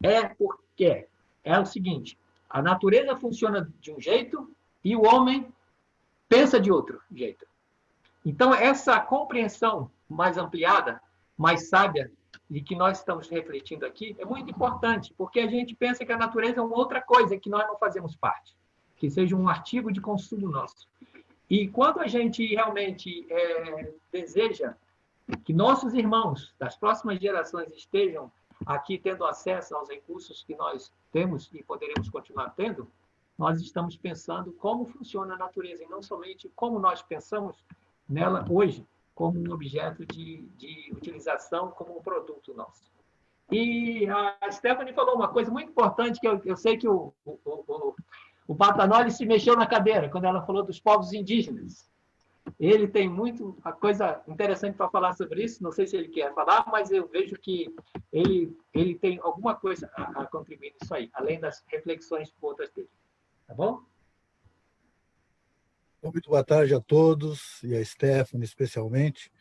é o seguinte: a natureza funciona de um jeito e o homem pensa de outro jeito. Então, essa compreensão mais ampliada, mais sábia, de que nós estamos refletindo aqui, é muito importante, porque a gente pensa que a natureza é uma outra coisa, que nós não fazemos parte, que seja um artigo de consumo nosso. E quando a gente realmente deseja que nossos irmãos das próximas gerações estejam aqui tendo acesso aos recursos que nós temos e poderemos continuar tendo, nós estamos pensando como funciona a natureza, e não somente como nós pensamos nela hoje, como um objeto de utilização, como um produto nosso. E a Stephanie falou uma coisa muito importante, que eu sei que o Batanoli se mexeu na cadeira, quando ela falou dos povos indígenas. Ele tem uma coisa interessante para falar sobre isso, não sei se ele quer falar, mas eu vejo que ele tem alguma coisa a contribuir nisso aí, além das reflexões outras dele. Tá bom? Muito boa tarde a todos, e a Stephanie especialmente.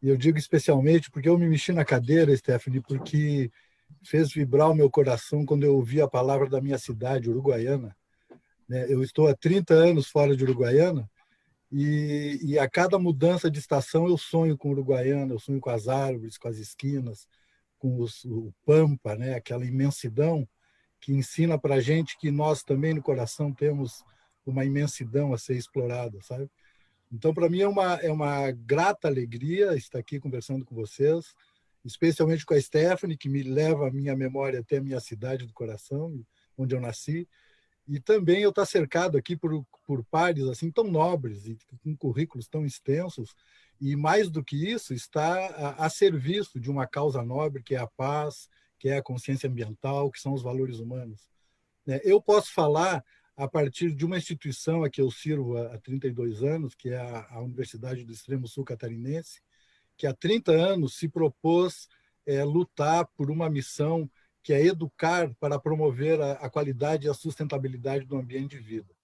E eu digo especialmente porque eu me mexi na cadeira, Stephanie, porque fez vibrar o meu coração quando eu ouvi a palavra da minha cidade, Uruguaiana. Eu estou há 30 anos fora de Uruguaiana, e a cada mudança de estação eu sonho com Uruguaiana, eu sonho com as árvores, com as esquinas, com o pampa, né? Aquela imensidão que ensina para a gente que nós também no coração temos uma imensidão a ser explorada, sabe? Então, para mim, é uma grata alegria estar aqui conversando com vocês, especialmente com a Stephanie, que me leva a minha memória até a minha cidade do coração, onde eu nasci, e também eu estar cercado aqui por pares assim tão nobres e com currículos tão extensos, e mais do que isso, está a serviço de uma causa nobre, que é a paz, que é a consciência ambiental, que são os valores humanos. Eu posso falar a partir de uma instituição a que eu sirvo há 32 anos, que é a Universidade do Extremo Sul Catarinense, que há 30 anos se propôs lutar por uma missão que é educar para promover a qualidade e a sustentabilidade do ambiente de vida.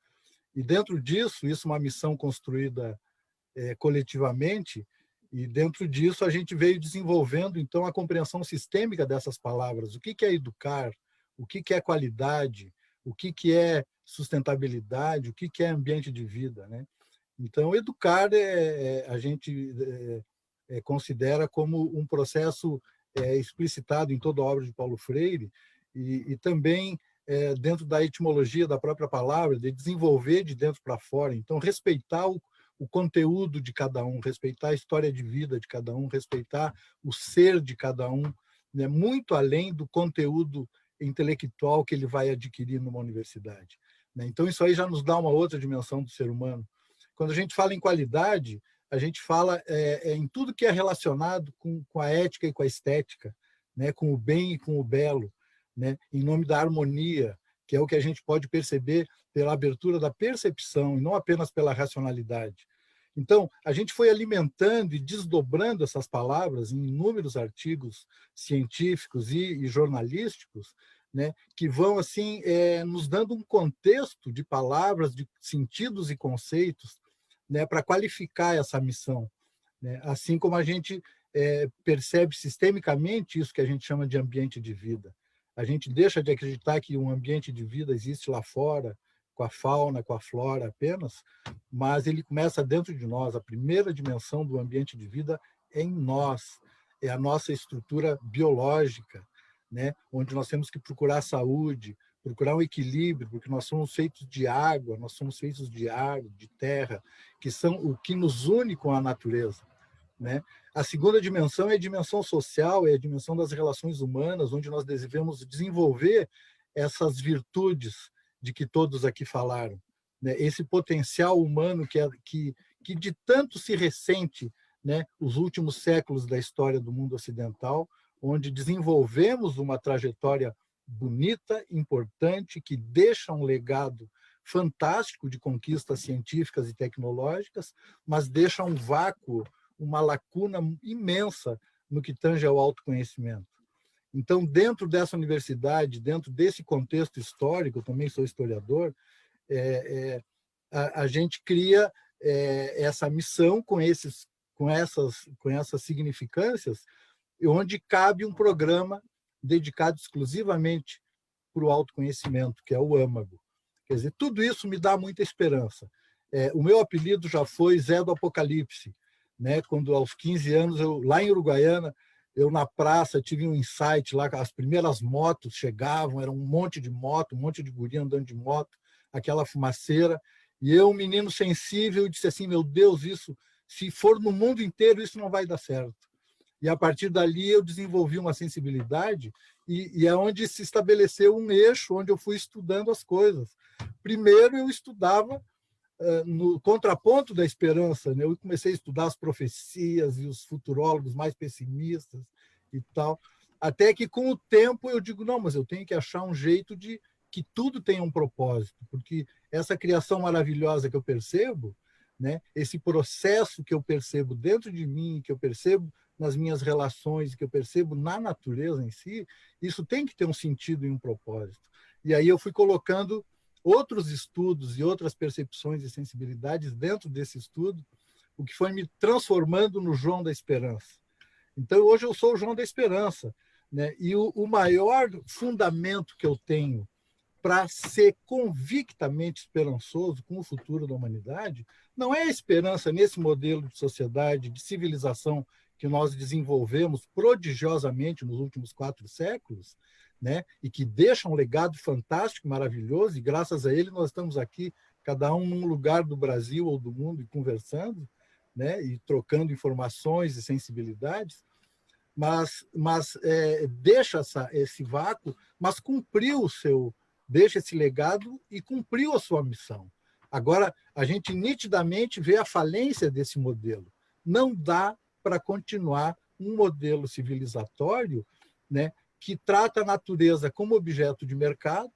E dentro disso, isso é uma missão construída coletivamente, e dentro disso a gente veio desenvolvendo, então, a compreensão sistêmica dessas palavras. O que é educar? O que é qualidade? O que é sustentabilidade? O que é ambiente de vida, né? Então, educar a gente considera como um processo explicitado em toda a obra de Paulo Freire, e também dentro da etimologia da própria palavra, de desenvolver de dentro para fora. Então, respeitar o conteúdo de cada um, respeitar a história de vida de cada um, respeitar o ser de cada um, né, muito além do conteúdo intelectual que ele vai adquirir numa universidade. Então, isso aí já nos dá uma outra dimensão do ser humano. Quando a gente fala em qualidade, a gente fala em tudo que é relacionado com a ética e com a estética, né, com o bem e com o belo, né, em nome da harmonia, que é o que a gente pode perceber pela abertura da percepção, e não apenas pela racionalidade. Então, a gente foi alimentando e desdobrando essas palavras em inúmeros artigos científicos e jornalísticos, né, que vão assim nos dando um contexto de palavras, de sentidos e conceitos, né, para qualificar essa missão, né? Assim como a gente percebe sistemicamente isso que a gente chama de ambiente de vida. A gente deixa de acreditar que um ambiente de vida existe lá fora, com a fauna, com a flora apenas, mas ele começa dentro de nós. A primeira dimensão do ambiente de vida é em nós, é a nossa estrutura biológica, né? Onde nós temos que procurar saúde, procurar um equilíbrio, porque nós somos feitos de água, nós somos feitos de ar, de terra, que são o que nos une com a natureza, né? A segunda dimensão é a dimensão social, é a dimensão das relações humanas, onde nós devemos desenvolver essas virtudes de que todos aqui falaram, né? Esse potencial humano que de tanto se ressente, né, os últimos séculos da história do mundo ocidental, onde desenvolvemos uma trajetória bonita, importante, que deixa um legado fantástico de conquistas científicas e tecnológicas, mas deixa um vácuo, uma lacuna imensa no que tange ao autoconhecimento. Então, dentro dessa universidade, dentro desse contexto histórico, eu também sou historiador, a gente cria essa missão com essas significâncias, onde cabe um programa dedicado exclusivamente para o autoconhecimento, que é o âmago. Quer dizer, tudo isso me dá muita esperança. O meu apelido já foi Zé do Apocalipse, né? Quando aos 15 anos, lá em Uruguaiana, eu na praça tive um insight lá, as primeiras motos chegavam, era um monte de moto, um monte de guri andando de moto, aquela fumaceira, e eu, um menino sensível, disse assim, meu Deus, isso, se for no mundo inteiro, isso não vai dar certo. E a partir dali eu desenvolvi uma sensibilidade e é onde se estabeleceu um eixo onde eu fui estudando as coisas. Primeiro eu estudava no contraponto da esperança, né? Eu comecei a estudar as profecias e os futurólogos mais pessimistas e tal, até que com o tempo eu digo, não, mas eu tenho que achar um jeito de que tudo tenha um propósito, porque essa criação maravilhosa que eu percebo, né? Esse processo que eu percebo dentro de mim, que eu percebo nas minhas relações, que eu percebo na natureza em si, isso tem que ter um sentido e um propósito. E aí eu fui colocando outros estudos e outras percepções e sensibilidades dentro desse estudo, o que foi me transformando no João da Esperança. Então, hoje eu sou o João da Esperança, né? E o maior fundamento que eu tenho para ser convictamente esperançoso com o futuro da humanidade não é a esperança nesse modelo de sociedade, de civilização que nós desenvolvemos prodigiosamente nos últimos 4 séculos, né? E que deixa um legado fantástico, maravilhoso, e graças a ele nós estamos aqui, cada um num lugar do Brasil ou do mundo, e conversando, né? E trocando informações e sensibilidades, mas deixa esse vácuo, mas cumpriu deixa esse legado e cumpriu a sua missão. Agora, a gente nitidamente vê a falência desse modelo. Não dá para continuar um modelo civilizatório, né, que trata a natureza como objeto de mercado,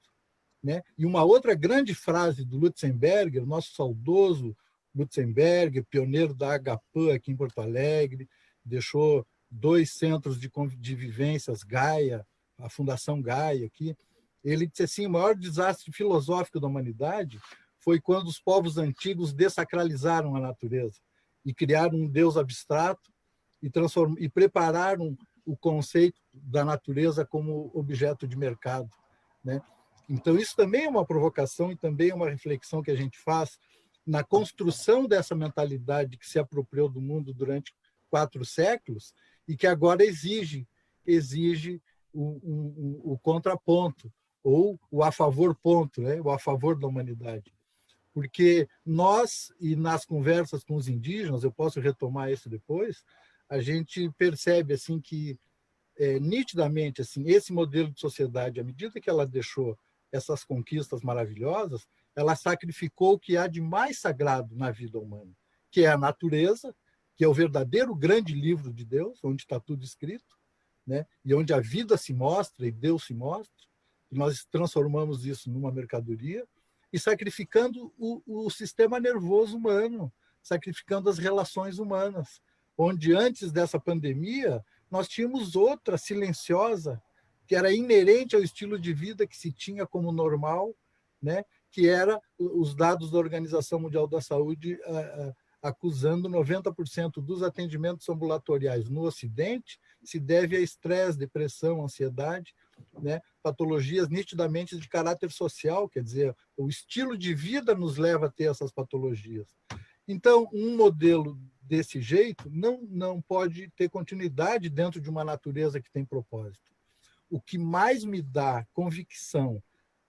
né? E uma outra grande frase do Lutzenberger, o nosso saudoso Lutzenberger, pioneiro da HPAN aqui em Porto Alegre, deixou 2 centros de vivências Gaia, a Fundação Gaia aqui. Ele disse assim, o maior desastre filosófico da humanidade foi quando os povos antigos desacralizaram a natureza e criaram um Deus abstrato e prepararam o conceito da natureza como objeto de mercado, né? Então, isso também é uma provocação e também é uma reflexão que a gente faz na construção dessa mentalidade que se apropriou do mundo durante 4 séculos e que agora exige o contraponto, ou o a favor ponto, né? O a favor da humanidade. Porque nós, e nas conversas com os indígenas, eu posso retomar isso depois, a gente percebe assim que nitidamente assim esse modelo de sociedade, à medida que ela deixou essas conquistas maravilhosas, ela sacrificou o que há de mais sagrado na vida humana, que é a natureza, que é o verdadeiro grande livro de Deus, onde está tudo escrito, né? E onde a vida se mostra e Deus se mostra, e nós transformamos isso numa mercadoria, e sacrificando o sistema nervoso humano, sacrificando as relações humanas, onde antes dessa pandemia nós tínhamos outra silenciosa, que era inerente ao estilo de vida que se tinha como normal, né? Que era os dados da Organização Mundial da Saúde acusando 90% dos atendimentos ambulatoriais no Ocidente se deve a estresse, depressão, ansiedade, né? Patologias nitidamente de caráter social, quer dizer, o estilo de vida nos leva a ter essas patologias. Então, um modelo desse jeito não pode ter continuidade dentro de uma natureza que tem propósito. O que mais me dá convicção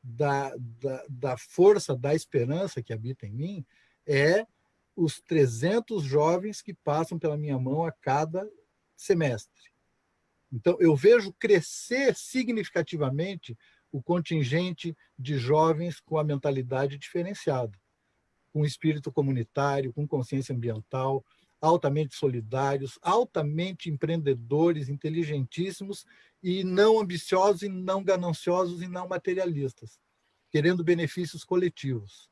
da força da esperança que habita em mim é os 300 jovens que passam pela minha mão a cada semestre. Então, eu vejo crescer significativamente o contingente de jovens com a mentalidade diferenciada, com espírito comunitário, com consciência ambiental, altamente solidários, altamente empreendedores, inteligentíssimos e não ambiciosos, e não gananciosos e não materialistas, querendo benefícios coletivos,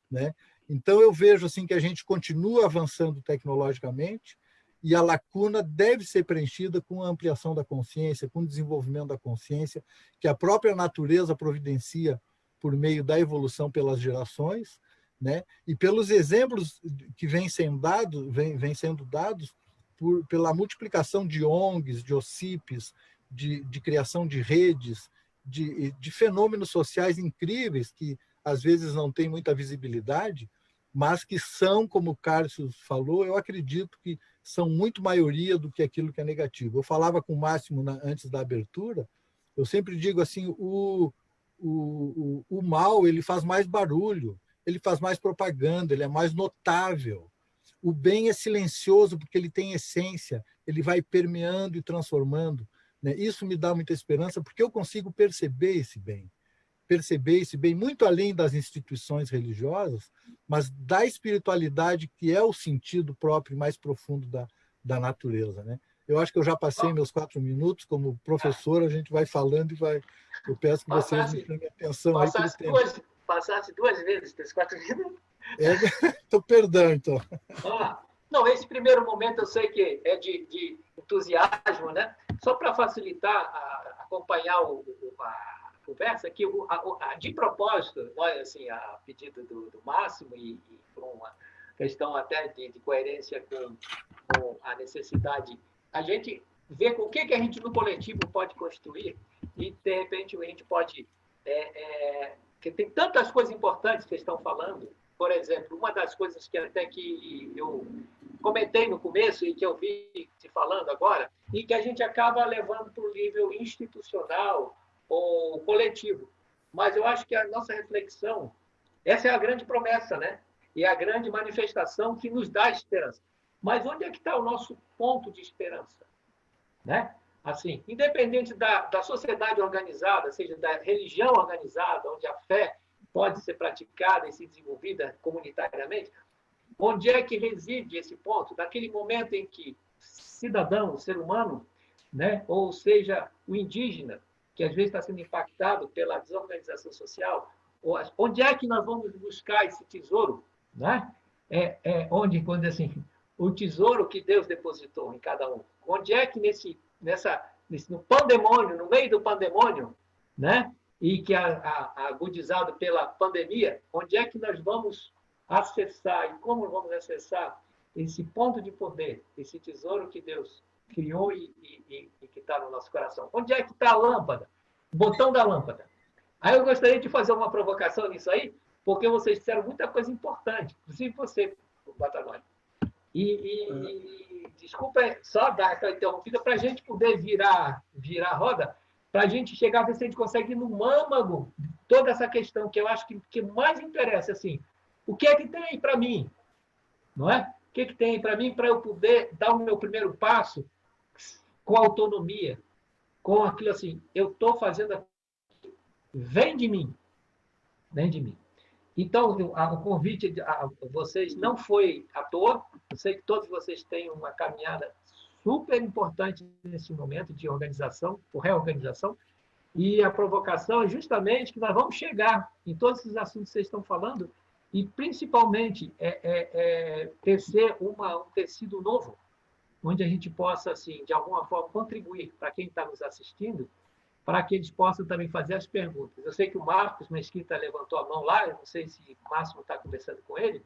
né? Então, eu vejo assim que a gente continua avançando tecnologicamente e a lacuna deve ser preenchida com a ampliação da consciência, com o desenvolvimento da consciência, que a própria natureza providencia por meio da evolução pelas gerações, né? E pelos exemplos que vêm sendo dados pela multiplicação de ONGs, de OCIPs, de criação de redes, de fenômenos sociais incríveis que às vezes não têm muita visibilidade, mas que são, como o Carlos falou, eu acredito que são muito maioria do que aquilo que é negativo. Eu falava com o Máximo antes da abertura, eu sempre digo assim, o mal ele faz mais barulho, ele faz mais propaganda, ele é mais notável. O bem é silencioso porque ele tem essência, ele vai permeando e transformando, né? Isso me dá muita esperança porque eu consigo perceber esse bem muito além das instituições religiosas, mas da espiritualidade que é o sentido próprio e mais profundo da natureza, né? Eu acho que eu já passei meus 4 minutos, como professor, a gente vai falando e eu peço que vocês me prestem atenção aí pelo tempo. Passasse 2 vezes esses 4 minutos. Então, perdão, então. Não, esse primeiro momento eu sei que é de entusiasmo, né? Só para facilitar, acompanhar a conversa, que de propósito, nós, assim, a pedido do Máximo e por uma questão até de coerência com a necessidade, a gente vê com o que a gente no coletivo pode construir e, de repente, a gente pode... que tem tantas coisas importantes que estão falando. Por exemplo, uma das coisas que até que eu comentei no começo e que eu vi se falando agora, e que a gente acaba levando para o nível institucional ou coletivo. Mas eu acho que a nossa reflexão, essa é a grande promessa, né? E a grande manifestação que nos dá esperança. Mas onde é que está o nosso ponto de esperança? Né? Assim, independente da sociedade organizada, seja da religião organizada, onde a fé pode ser praticada e ser desenvolvida comunitariamente, onde é que reside esse ponto? Daquele momento em que cidadão, o ser humano, né? Ou seja, o indígena, que às vezes está sendo impactado pela desorganização social, onde é que nós vamos buscar esse tesouro? Né? Onde, quando assim, o tesouro que Deus depositou em cada um. Onde é que no pandemônio, no meio do pandemônio, né? E que agudizado pela pandemia, onde é que nós vamos acessar e como vamos acessar esse ponto de poder, esse tesouro que Deus criou e que está no nosso coração? Onde é que está a lâmpada? O botão da lâmpada. Aí eu gostaria de fazer uma provocação nisso aí, porque vocês disseram muita coisa importante, inclusive você, Batanoli. Desculpa só dar aquela interrompida para a gente poder virar a roda, para a gente chegar a ver se a gente consegue ir no âmago toda essa questão, que eu acho que mais interessa, assim, o que é que tem para mim? Não é? O que é que tem para mim para eu poder dar o meu primeiro passo com autonomia, com aquilo assim, eu estou fazendo aquilo, vem de mim. Então, o convite a vocês não foi à toa, eu sei que todos vocês têm uma caminhada super importante nesse momento de organização, ou reorganização, e a provocação é justamente que nós vamos chegar em todos esses assuntos que vocês estão falando, e, principalmente, tecer um tecido novo, onde a gente possa, assim, de alguma forma, contribuir para quem está nos assistindo, para que eles possam também fazer as perguntas. Eu sei que o Marcos Mesquita levantou a mão lá, eu não sei se o Máximo está conversando com ele,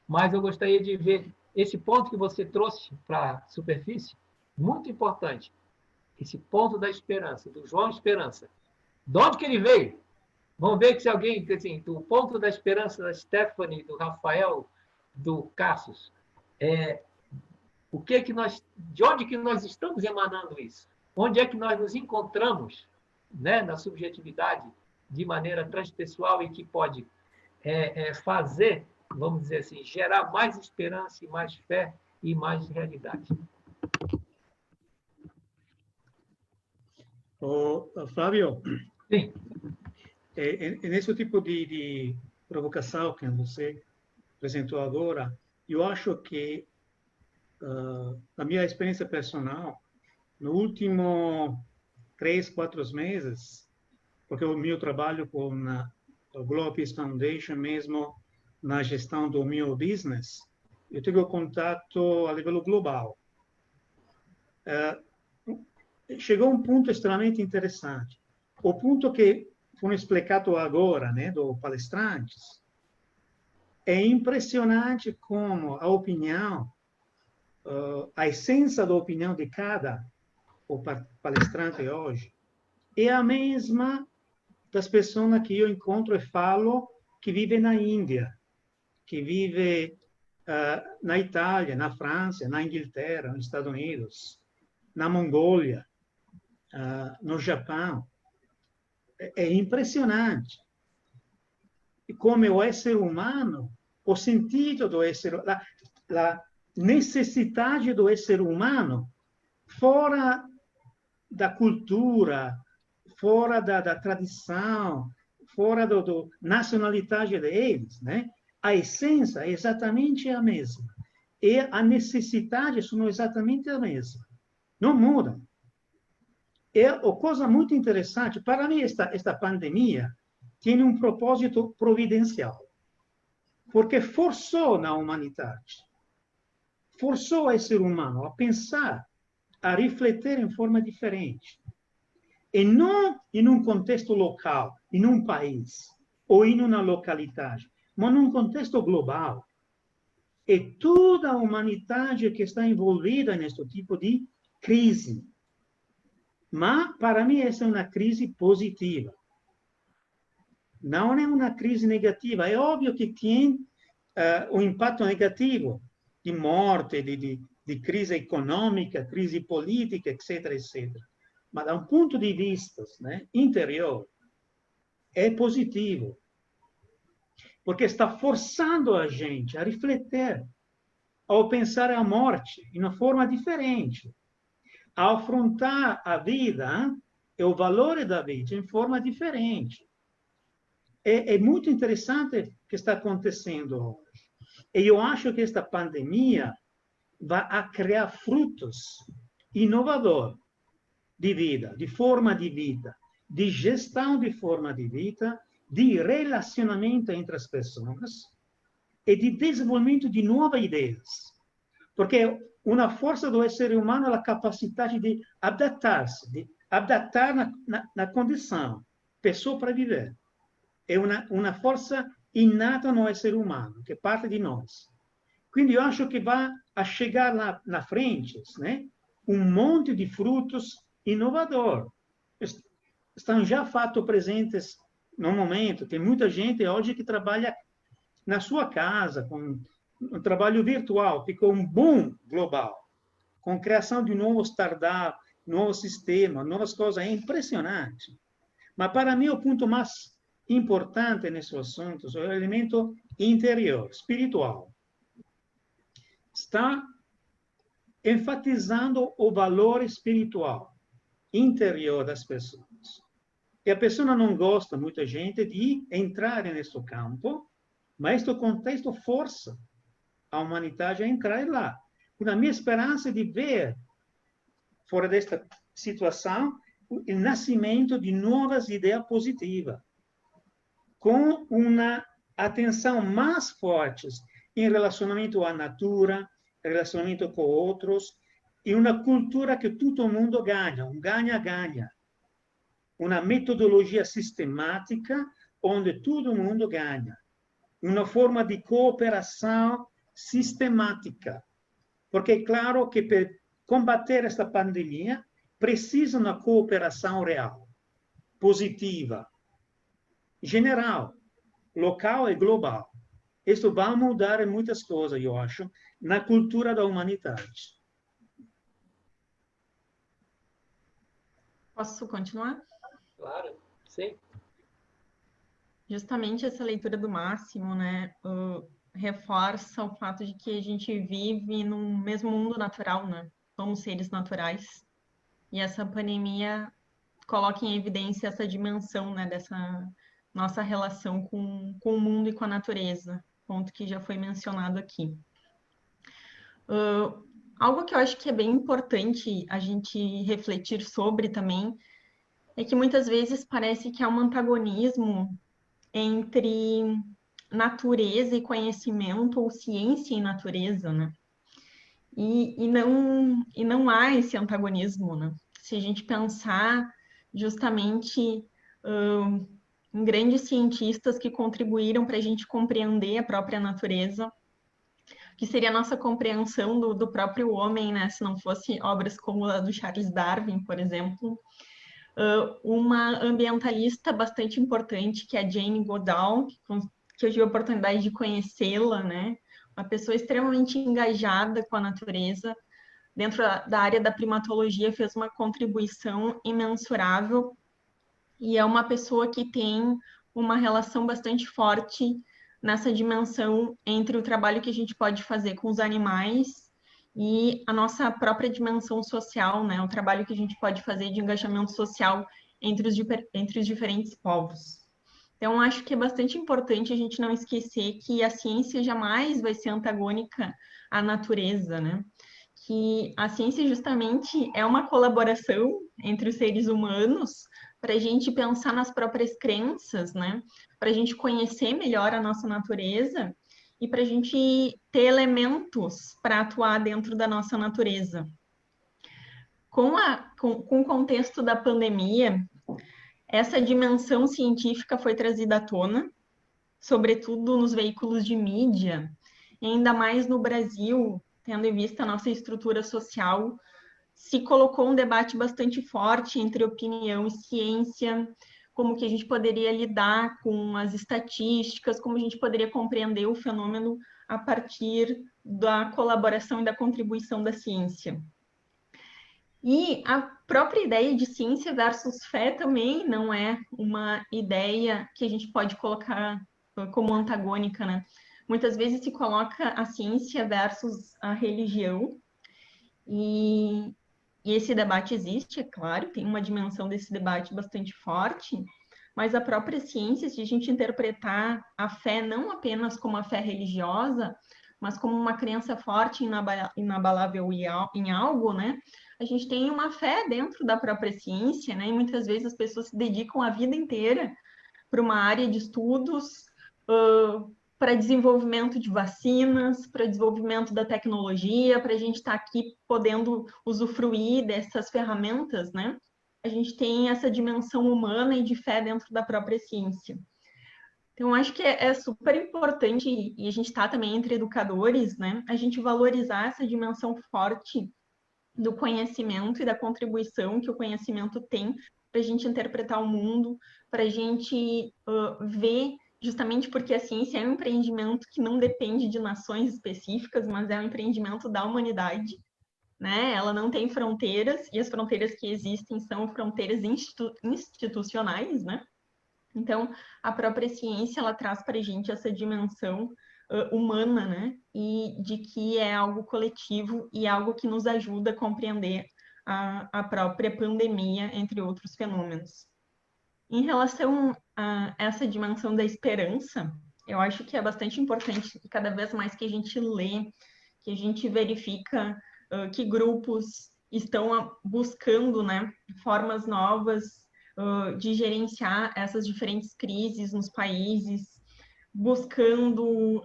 mas eu gostaria de ver esse ponto que você trouxe para a superfície, muito importante, esse ponto da esperança, do João Esperança. De onde que ele veio? Vamos ver que se alguém, assim, do ponto da esperança da Stephanie, do Rafael, do Cassius, de onde que nós estamos emanando isso? Onde é que nós nos encontramos, né, na subjetividade de maneira transpessoal e que pode fazer, vamos dizer assim, gerar mais esperança e mais fé e mais realidade? Flávio, sim, nesse tipo de provocação que você apresentou agora, eu acho que, na minha experiência personal, no último 3, 4 meses, porque o meu trabalho com a Global Peace Foundation, mesmo na gestão do meu business, eu tive contato a nível global. Chegou um ponto extremamente interessante. O ponto que foi explicado agora, né, do palestrantes, é impressionante como a opinião, a essência da opinião de cada palestrante hoje é a mesma das pessoas que eu encontro e falo que vivem na Índia, que vivem na Itália, na França, na Inglaterra, nos Estados Unidos, na Mongólia, no Japão. É impressionante. E como é ser humano, o sentido do ser, a necessidade do ser humano fora da cultura, fora da tradição, fora da nacionalidade deles, né? A essência é exatamente a mesma. E a necessidade são exatamente a mesma. Não muda. É uma coisa muito interessante. Para mim, esta pandemia tem um propósito providencial, porque forçou na humanidade, forçou o ser humano a pensar, a refletir em forma diferente. E não em um contexto local, em um país, ou em uma localidade, mas num contexto global. E toda a humanidade que está envolvida neste tipo de crise. Mas, para mim, essa é uma crise positiva. Não é uma crise negativa. É óbvio que tem um impacto negativo de morte, de crise econômica, crise política, etc., etc. Mas, da um ponto de vista, né, interior, é positivo. Porque está forçando a gente a refletir, ao pensar a morte de uma forma diferente, a afrontar a vida e o valor da vida em forma diferente. É muito interessante o que está acontecendo hoje. E eu acho que esta pandemia vai criar frutos inovadores de vida, de forma de vida, de gestão de forma de vida, de relacionamento entre as pessoas e de desenvolvimento de novas ideias. Porque uma força do ser humano é a capacidade de adaptar-se, de adaptar na condição, pessoa para viver. É uma força inata no ser humano, que parte de nós. Quindi eu acho que vai a chegar lá na frente, né, um monte de frutos inovadores. Estão já fatos presentes no momento. Tem muita gente hoje que trabalha na sua casa, com um trabalho virtual. Ficou um boom global, com criação de novos startups, novos sistemas, novas coisas. É impressionante. Mas, para mim, o ponto mais importante nesse assunto é o elemento interior, espiritual. Está enfatizando o valor espiritual interior das pessoas. E a pessoa não gosta, muita gente, de entrar nesse campo, mas este contexto força a humanidade a entrar lá. A minha esperança é de ver, fora desta situação, o nascimento de novas ideias positivas, com uma atenção mais fortes em relacionamento à natura, relacionamento com outros, e uma cultura que todo mundo ganha, um ganha-ganha. Uma metodologia sistemática onde todo mundo ganha. Uma forma de cooperação sistemática. Porque é claro que para combater esta pandemia precisa uma cooperação real, positiva, general, local e global. Isso vai mudar muitas coisas, eu acho, na cultura da humanidade. Posso continuar? Claro, sim. Justamente essa leitura do Máximo, né, reforça o fato de que a gente vive num mesmo mundo natural, né? Somos seres naturais. E essa pandemia coloca em evidência essa dimensão, né, dessa nossa relação com o mundo e com a natureza, ponto que já foi mencionado aqui. Algo que eu acho que é bem importante a gente refletir sobre também é que muitas vezes parece que há um antagonismo entre natureza e conhecimento, ou ciência e natureza, né? E não há esse antagonismo, né? Se a gente pensar justamente em grandes cientistas que contribuíram para a gente compreender a própria natureza, que seria a nossa compreensão do próprio homem, né? Se não fosse obras como a do Charles Darwin, por exemplo. Uma ambientalista bastante importante, que é a Jane Goodall, que eu tive a oportunidade de conhecê-la, né? Uma pessoa extremamente engajada com a natureza, dentro da área da primatologia, fez uma contribuição imensurável, e é uma pessoa que tem uma relação bastante forte nessa dimensão entre o trabalho que a gente pode fazer com os animais e a nossa própria dimensão social, né? O trabalho que a gente pode fazer de engajamento social entre os diferentes povos. Então, acho que é bastante importante a gente não esquecer que a ciência jamais vai ser antagônica à natureza, né? Que a ciência justamente é uma colaboração entre os seres humanos para a gente pensar nas próprias crenças, né? Para a gente conhecer melhor a nossa natureza e para a gente ter elementos para atuar dentro da nossa natureza. Com o contexto da pandemia, essa dimensão científica foi trazida à tona, sobretudo nos veículos de mídia, e ainda mais no Brasil, tendo em vista a nossa estrutura social, se colocou um debate bastante forte entre opinião e ciência, como que a gente poderia lidar com as estatísticas, como a gente poderia compreender o fenômeno a partir da colaboração e da contribuição da ciência. E a própria ideia de ciência versus fé também não é uma ideia que a gente pode colocar como antagônica, né? Muitas vezes se coloca a ciência versus a religião, e esse debate existe, é claro, tem uma dimensão desse debate bastante forte, mas a própria ciência, se a gente interpretar a fé não apenas como a fé religiosa, mas como uma crença forte, inabalável em algo, né? A gente tem uma fé dentro da própria ciência, né? E muitas vezes as pessoas se dedicam a vida inteira para uma área de estudos, para desenvolvimento de vacinas, para desenvolvimento da tecnologia, para a gente estar aqui podendo usufruir dessas ferramentas, né? A gente tem essa dimensão humana e de fé dentro da própria ciência. Então, acho que é super importante, e a gente está também entre educadores, né? A gente valorizar essa dimensão forte do conhecimento e da contribuição que o conhecimento tem para a gente interpretar o mundo, para a gente ver, justamente porque a ciência é um empreendimento que não depende de nações específicas, mas é um empreendimento da humanidade, né? Ela não tem fronteiras, e as fronteiras que existem são fronteiras institucionais, né? Então, a própria ciência, ela traz para a gente essa dimensão humana, né? E de que é algo coletivo e algo que nos ajuda a compreender a própria pandemia, entre outros fenômenos. Em relação a essa dimensão da esperança, eu acho que é bastante importante, cada vez mais que a gente lê, que a gente verifica que grupos estão buscando, né, formas novas de gerenciar essas diferentes crises nos países, buscando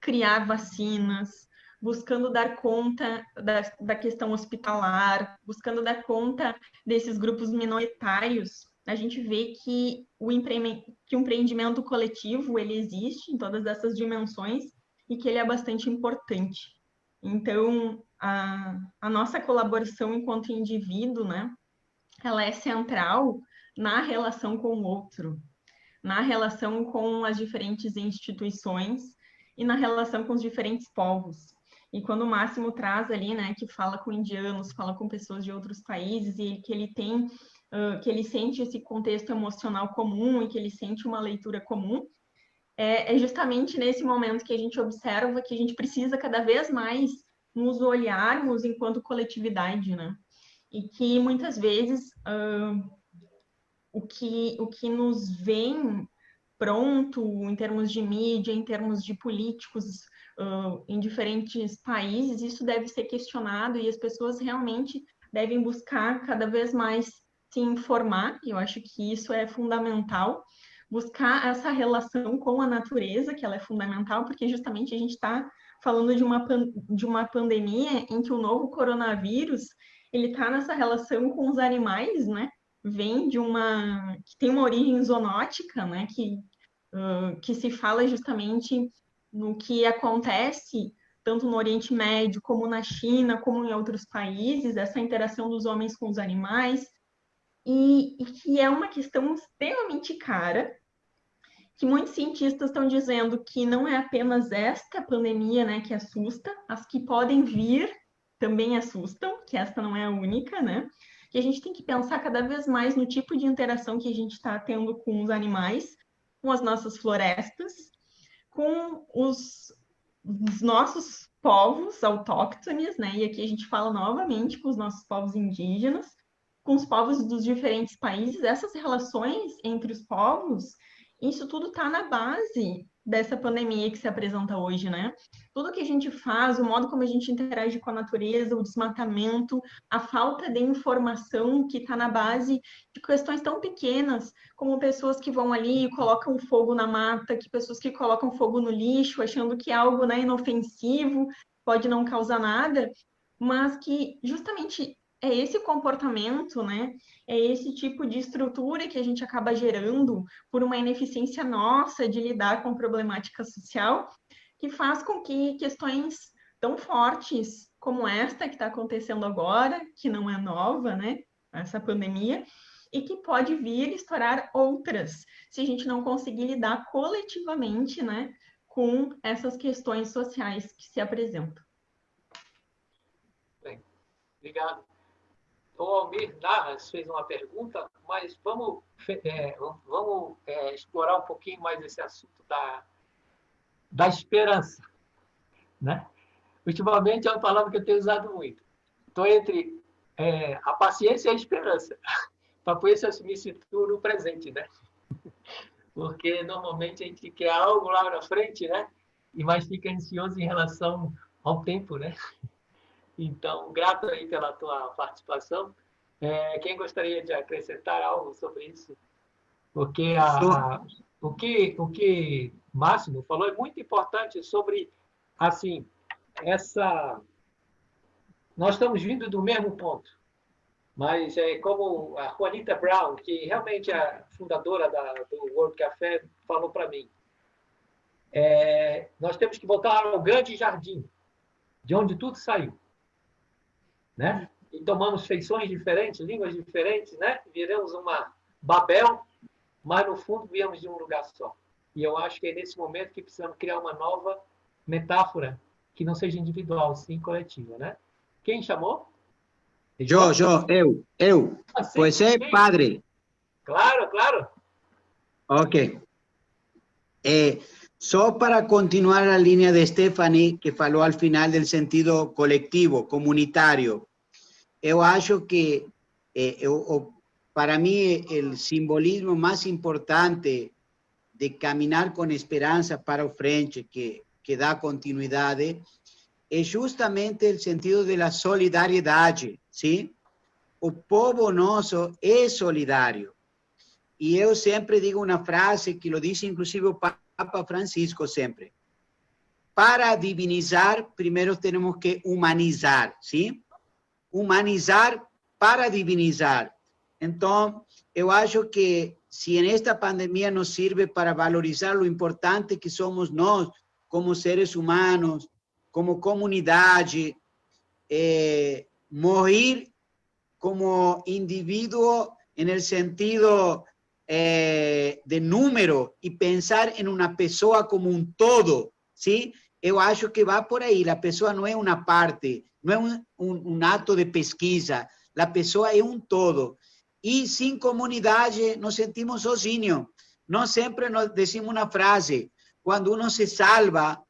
criar vacinas, buscando dar conta da questão hospitalar, buscando dar conta desses grupos minoritários, a gente vê que o empreendimento coletivo ele existe em todas essas dimensões e que ele é bastante importante. Então, a nossa colaboração enquanto indivíduo, né, ela é central na relação com o outro, na relação com as diferentes instituições e na relação com os diferentes povos. E quando o Máximo traz ali, né, que fala com indianos, fala com pessoas de outros países e que ele tem, que ele sente esse contexto emocional comum e que ele sente uma leitura comum, é justamente nesse momento que a gente observa que a gente precisa cada vez mais nos olharmos enquanto coletividade, né? E que muitas vezes o que nos vem pronto em termos de mídia, em termos de políticos em diferentes países, isso deve ser questionado e as pessoas realmente devem buscar cada vez mais se informar, e eu acho que isso é fundamental, buscar essa relação com a natureza, que ela é fundamental, porque justamente a gente está falando de uma pandemia em que o novo coronavírus, ele está nessa relação com os animais, né? Vem que tem uma origem zoonótica, né? Que se fala justamente no que acontece tanto no Oriente Médio, como na China, como em outros países, essa interação dos homens com os animais, e que é uma questão extremamente cara, que muitos cientistas estão dizendo que não é apenas esta pandemia, né, que assusta, as que podem vir também assustam, que esta não é a única, né? Que a gente tem que pensar cada vez mais no tipo de interação que a gente está tendo com os animais, com as nossas florestas, com os nossos povos autóctones, né? E aqui a gente fala novamente com os nossos povos indígenas, com os povos dos diferentes países, essas relações entre os povos, isso tudo está na base dessa pandemia que se apresenta hoje, né? Tudo que a gente faz, o modo como a gente interage com a natureza, o desmatamento, a falta de informação que está na base de questões tão pequenas, como pessoas que vão ali e colocam fogo na mata, que pessoas que colocam fogo no lixo, achando que é algo, né, inofensivo, pode não causar nada, mas que justamente é esse comportamento, né? É esse tipo de estrutura que a gente acaba gerando por uma ineficiência nossa de lidar com problemática social, que faz com que questões tão fortes como esta que está acontecendo agora, que não é nova, né? Essa pandemia, e que pode vir estourar outras, se a gente não conseguir lidar coletivamente, né? Com essas questões sociais que se apresentam. Bem, obrigado. O Almir Narras fez uma pergunta, mas vamos explorar um pouquinho mais esse assunto da esperança, né? Ultimamente é uma palavra que eu tenho usado muito. Estou entre a paciência e a esperança, para poder se assumir esse tudo no presente, né? Porque normalmente a gente quer algo lá na frente, né? Mas fica ansioso em relação ao tempo, né? Então, grato aí pela tua participação. Quem gostaria de acrescentar algo sobre isso? Porque o que Máximo falou é muito importante sobre, assim, nós estamos vindo do mesmo ponto, mas como a Juanita Brown, que realmente é a fundadora do World Café, falou para mim, nós temos que voltar ao grande jardim, de onde tudo saiu. Né? E tomamos feições diferentes, línguas diferentes, né? Viramos uma Babel, mas no fundo viemos de um lugar só. E eu acho que é nesse momento que precisamos criar uma nova metáfora que não seja individual, sim coletiva, né? Quem chamou? Eu. Pois é, padre. Claro, claro. Ok. Só para continuar a linha de Stephanie, que falou al final del sentido coletivo, comunitário, eu acho que, para mim, o simbolismo mais importante de caminhar com esperança para o frente, que dá continuidade, é justamente o sentido da solidariedade, sim? O povo nosso é solidário. E eu sempre digo uma frase que lo disse inclusive o Papa Francisco sempre. Para divinizar, primeiro temos que humanizar, sim? Humanizar para divinizar. Então, eu acho que se nesta pandemia nos sirve para valorizar o importante que somos nós, como seres humanos, como comunidade, morrer como indivíduo en sentido de número e pensar em uma pessoa como um todo, ¿sí? Eu acho que vai por aí. A pessoa não é uma parte, não é um ato de pesquisa. A pessoa é um todo. E sem comunidade nos sentimos sozinhos. Nós sempre nos decimos uma frase: quando uno se salva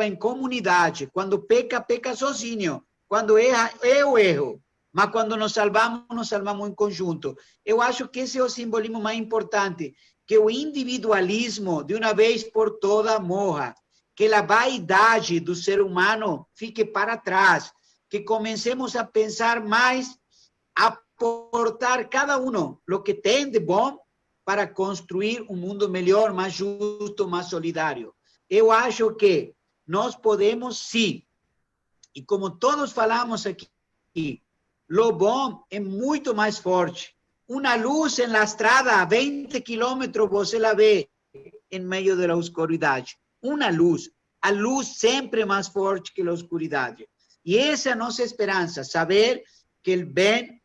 em comunidade. Quando peca, peca sozinho. Quando erra, eu erro. Mas quando nos salvamos em conjunto. Eu acho que esse é o simbolismo mais importante, que o individualismo, de uma vez por todas, morra, que a vaidade do ser humano fique para trás, que comecemos a pensar mais, a aportar cada um o que tem de bom para construir um mundo melhor, mais justo, mais solidário. Eu acho que nós podemos, sim, e como todos falamos aqui, lo bom é muito mais forte. Uma luz na estrada a 20 quilômetros, você la vê em meio da escuridade. Uma luz. A luz sempre é mais forte que a escuridade. E essa é a nossa esperança, saber que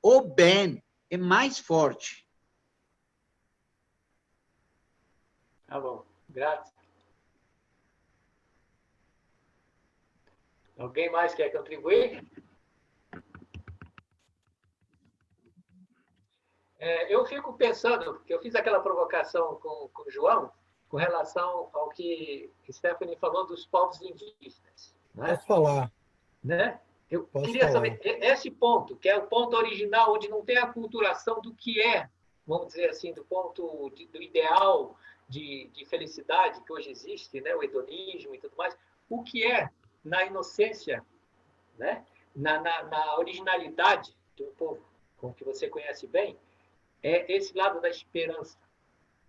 o bem é mais forte. Tá bom. Graças. Alguém mais quer contribuir? Eu fico pensando, porque eu fiz aquela provocação com o João, com relação ao que Stephanie falou dos povos indígenas. Né? Posso falar? Né? Eu Posso queria falar. saber, esse ponto, que é o ponto original, onde não tem a culturação do que é, vamos dizer assim, do ponto do ideal de felicidade que hoje existe, né? O hedonismo e tudo mais, o que é na inocência, né? na originalidade de um povo, como que você conhece bem, é esse lado da esperança,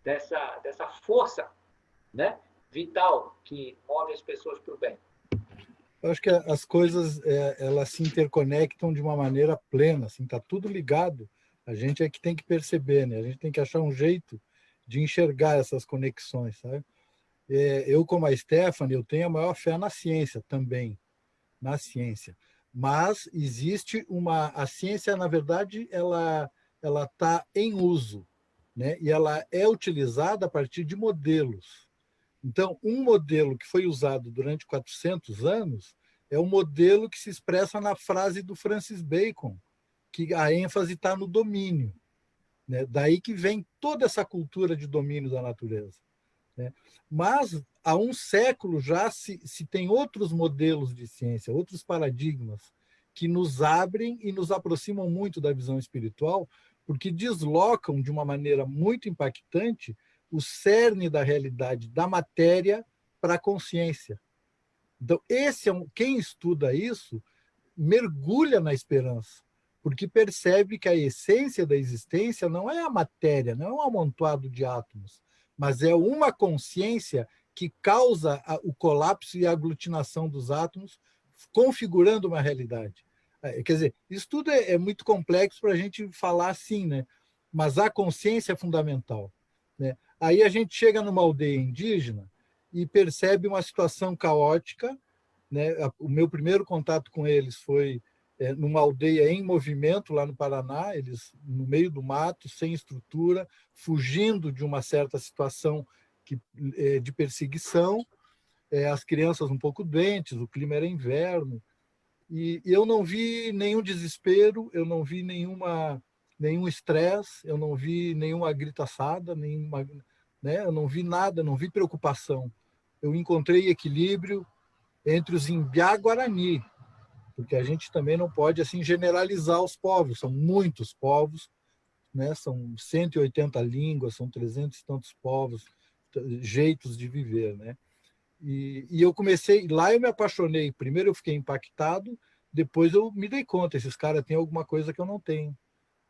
dessa força, né, vital que move as pessoas para o bem. Eu acho que as coisas elas se interconectam de uma maneira plena, assim, tá tudo ligado. A gente é que tem que perceber, né? A gente tem que achar um jeito de enxergar essas conexões, sabe? Eu, como a Stephanie, eu tenho a maior fé na ciência também, na ciência. Mas existe a ciência, na verdade, ela está em uso, né? E ela é utilizada a partir de modelos. Então, um modelo que foi usado durante 400 anos é o modelo que se expressa na frase do Francis Bacon, que a ênfase está no domínio, né? Daí que vem toda essa cultura de domínio da natureza, né? Mas há um século já se tem outros modelos de ciência, outros paradigmas que nos abrem e nos aproximam muito da visão espiritual, porque deslocam de uma maneira muito impactante o cerne da realidade da matéria para a consciência. Então, quem estuda isso mergulha na esperança, porque percebe que a essência da existência não é a matéria, não é um amontoado de átomos, mas é uma consciência que causa o colapso e a aglutinação dos átomos, configurando uma realidade. Quer dizer, isso tudo é muito complexo para a gente falar assim, né? Mas a consciência é fundamental, né? Aí a gente chega numa aldeia indígena e percebe uma situação caótica, né? O meu primeiro contato com eles foi numa aldeia em movimento lá no Paraná, eles no meio do mato, sem estrutura, fugindo de uma certa situação de perseguição, as crianças um pouco doentes, o clima era inverno, e eu não vi nenhum desespero, eu não vi nenhum estresse, eu não vi nenhuma gritaçada, né? Eu não vi nada, não vi preocupação. Eu encontrei equilíbrio entre os Imbiá-Guarani, porque a gente também não pode assim generalizar os povos, são muitos povos, né? São 180 línguas, são 300 e tantos povos, jeitos de viver, né? E eu comecei, lá eu me apaixonei, primeiro eu fiquei impactado, depois eu me dei conta, esses caras têm alguma coisa que eu não tenho.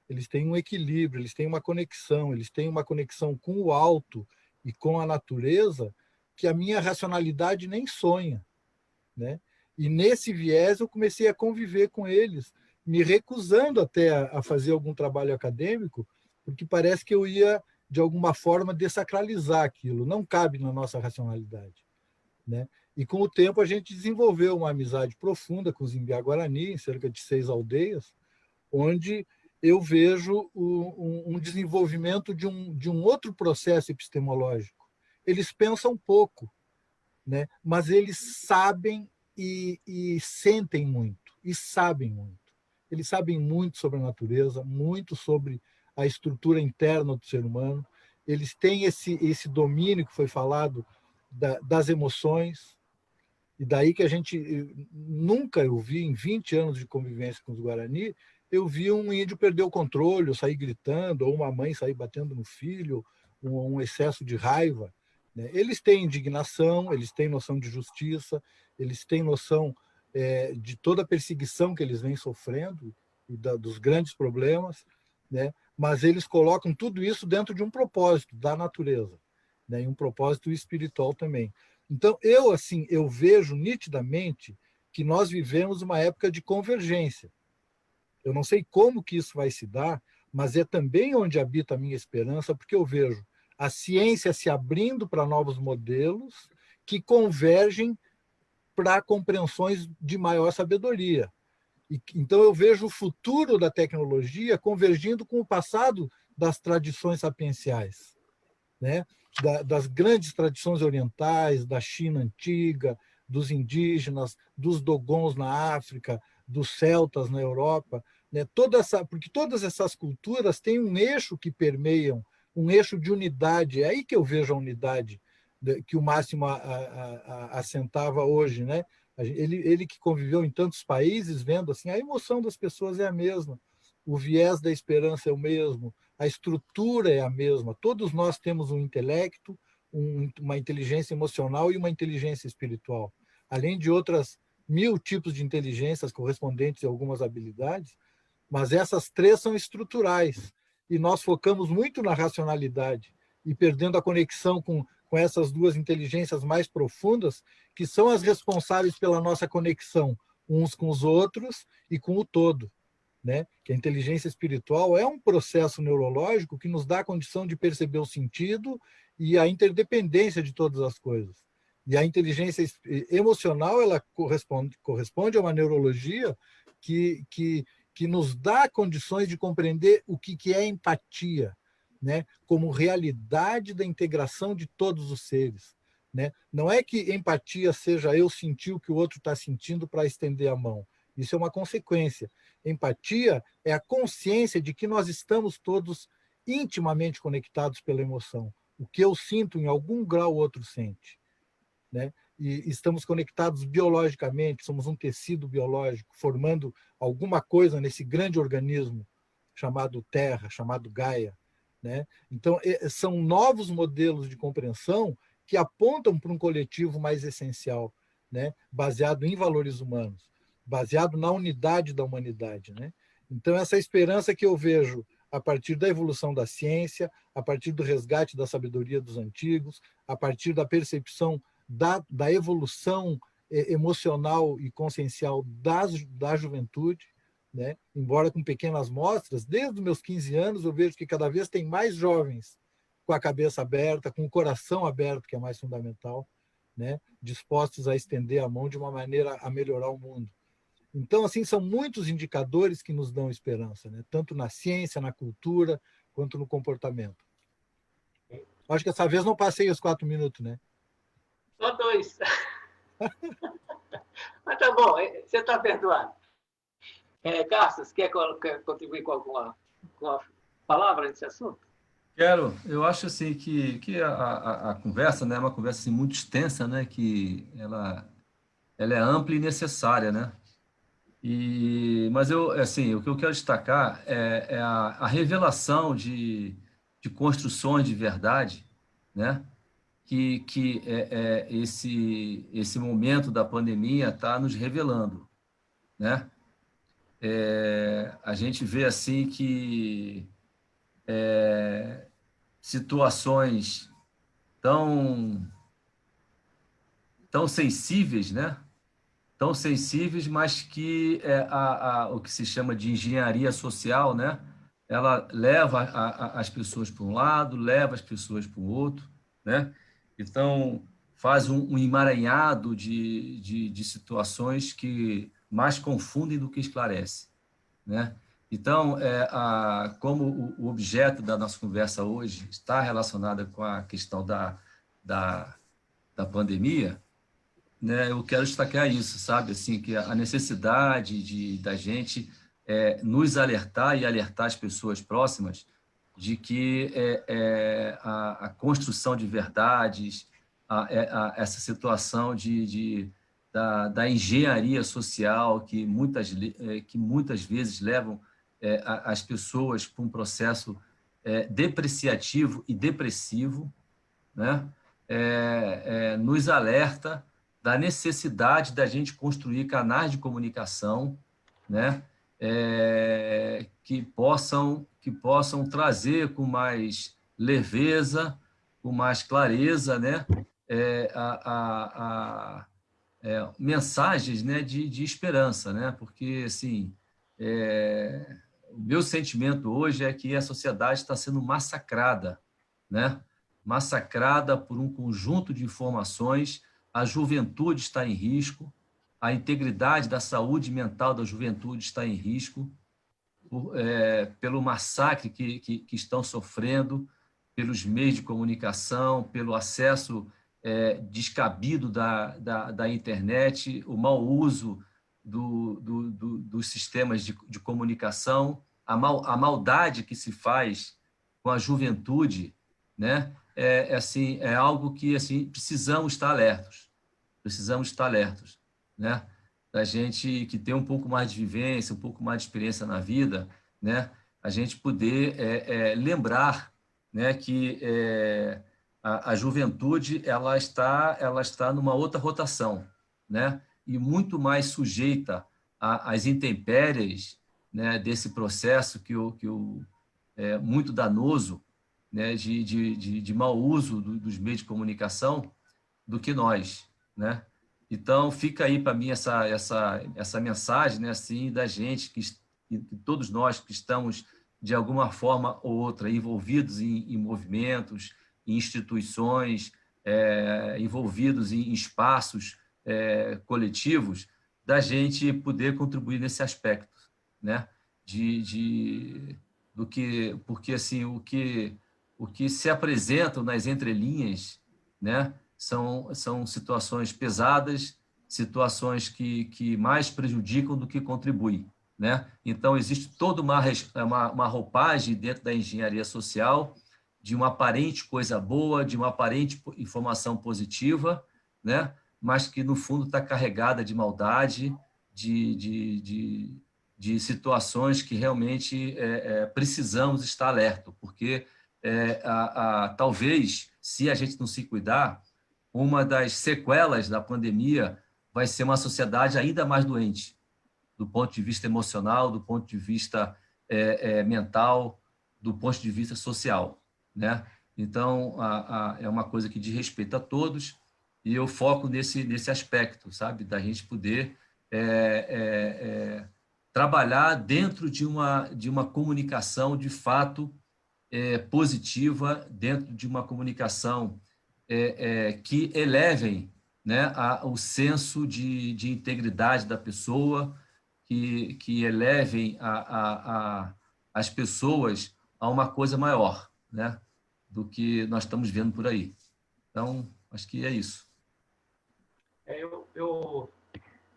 Eles têm um equilíbrio, eles têm uma conexão com o alto e com a natureza que a minha racionalidade nem sonha, né? E nesse viés eu comecei a conviver com eles, me recusando até a fazer algum trabalho acadêmico, porque parece que eu ia, de alguma forma, dessacralizar aquilo. Não cabe na nossa racionalidade, né? E com o tempo a gente desenvolveu uma amizade profunda com os Imbiá-Guarani, em cerca de 6 aldeias, onde eu vejo um desenvolvimento de um outro processo epistemológico. Eles pensam pouco, né? Mas eles sabem e sentem muito, e sabem muito. Eles sabem muito sobre a natureza, muito sobre a estrutura interna do ser humano. Eles têm esse domínio que foi falado das emoções, e daí que a gente nunca eu vi, em 20 anos de convivência com os Guarani, eu vi um índio perder o controle, ou sair gritando, ou uma mãe sair batendo no filho, um excesso de raiva, né? Eles têm indignação, eles têm noção de justiça, eles têm noção de toda a perseguição que eles vêm sofrendo, e dos grandes problemas, né? Mas eles colocam tudo isso dentro de um propósito da natureza, né? E um propósito espiritual também. Então, eu vejo nitidamente que nós vivemos uma época de convergência. Eu não sei como que isso vai se dar, mas é também onde habita a minha esperança, porque eu vejo a ciência se abrindo para novos modelos que convergem para compreensões de maior sabedoria. Então, eu vejo o futuro da tecnologia convergindo com o passado das tradições sapienciais, né? Das grandes tradições orientais, da China antiga, dos indígenas, dos dogons na África, dos celtas na Europa, né? Porque todas essas culturas têm um eixo que permeiam, um eixo de unidade. É aí que eu vejo a unidade que o Máximo assentava hoje, né? Ele que conviveu em tantos países, vendo assim, a emoção das pessoas é a mesma, o viés da esperança é o mesmo, a estrutura é a mesma. Todos nós temos um intelecto, uma inteligência emocional e uma inteligência espiritual, além de outras 1000 tipos de inteligências correspondentes a algumas habilidades, mas essas 3 são estruturais, e nós focamos muito na racionalidade e perdendo a conexão com essas 2 inteligências mais profundas, que são as responsáveis pela nossa conexão uns com os outros e com o todo, né? Que a inteligência espiritual é um processo neurológico que nos dá a condição de perceber o sentido e a interdependência de todas as coisas. E a inteligência emocional, ela corresponde a uma neurologia que nos dá condições de compreender o que é empatia, né? Como realidade da integração de todos os seres, né? Não é que empatia seja eu sentir o que o outro está sentindo para estender a mão. Isso é uma consequência. Empatia é a consciência de que nós estamos todos intimamente conectados pela emoção. O que eu sinto, em algum grau, o outro sente, né? E estamos conectados biologicamente, somos um tecido biológico, formando alguma coisa nesse grande organismo chamado Terra, chamado Gaia, né? Então, são novos modelos de compreensão que apontam para um coletivo mais essencial, né? Baseado em valores humanos, baseado na unidade da humanidade, né? Então, essa esperança que eu vejo a partir da evolução da ciência, a partir do resgate da sabedoria dos antigos, a partir da percepção da evolução emocional e consciencial da juventude, né? Embora com pequenas mostras, desde os meus 15 anos eu vejo que cada vez tem mais jovens com a cabeça aberta, com o coração aberto, que é mais fundamental, né? Dispostos a estender a mão de uma maneira a melhorar o mundo. Então, assim, são muitos indicadores que nos dão esperança, né? Tanto na ciência, na cultura, quanto no comportamento. Acho que essa vez não passei os 4 minutos, né? Só 2. Mas tá bom, você está perdoado. Carlos, quer contribuir com alguma palavra nesse assunto? Quero. Eu acho assim que a conversa, né, é uma conversa assim, muito extensa, né, que ela é ampla e necessária, né? Mas assim, o que eu quero destacar é a revelação de construções de verdade, né? Que esse momento da pandemia está nos revelando, né? A gente vê assim que situações tão sensíveis, né? Tão sensíveis, mas que o que se chama de engenharia social, né? Ela leva as pessoas para um lado, leva as pessoas para o outro, né? Então, faz um emaranhado de situações que mais confundem do que esclarecem, né? Então, como o objeto da nossa conversa hoje está relacionado com a questão da pandemia, né, eu quero destacar isso, sabe? Assim, que a necessidade da gente nos alertar e alertar as pessoas próximas de que a construção de verdades, essa situação da engenharia social que muitas vezes levam as pessoas para um processo depreciativo e depressivo, né? Nos alerta da necessidade da gente construir canais de comunicação, né? Que possam trazer com mais leveza, com mais clareza, né? Mensagens, né? de esperança, né? Porque assim, o meu sentimento hoje é que a sociedade está sendo massacrada, né? Massacrada por um conjunto de informações. A juventude está em risco, a integridade da saúde mental da juventude está em risco, pelo massacre que estão sofrendo, pelos meios de comunicação, pelo acesso descabido da internet, o mau uso dos sistemas de comunicação, a maldade que se faz com a juventude, né? Assim, algo que assim, precisamos estar alertos, né? Da gente que tem um pouco mais de vivência, um pouco mais de experiência na vida, né? A gente poder lembrar, né, que a juventude ela está numa outra rotação, né? E muito mais sujeita às intempéries, né, desse processo que é muito danoso, né, de mau uso dos meios de comunicação do que nós, né? Então, fica aí para mim essa mensagem, né, assim, da gente, que todos nós que estamos, de alguma forma ou outra, envolvidos em movimentos, em instituições, envolvidos em espaços coletivos, da gente poder contribuir nesse aspecto, né? Porque assim, o que se apresentam nas entrelinhas, né, são situações pesadas, situações que mais prejudicam do que contribuem, né? Então, existe toda uma roupagem dentro da engenharia social de uma aparente coisa boa, de uma aparente informação positiva, né? Mas que, no fundo, está carregada de maldade, de situações que realmente precisamos estar alerta, porque talvez, se a gente não se cuidar, uma das sequelas da pandemia vai ser uma sociedade ainda mais doente, do ponto de vista emocional, do ponto de vista mental, do ponto de vista social, né? Então, é uma coisa que diz respeito a todos, e eu foco nesse aspecto, sabe? Da gente poder trabalhar dentro de uma comunicação de fato positiva, dentro de uma comunicação que elevem, né, o senso de integridade da pessoa, que elevem as pessoas a uma coisa maior, né, do que nós estamos vendo por aí. Então, acho que é isso.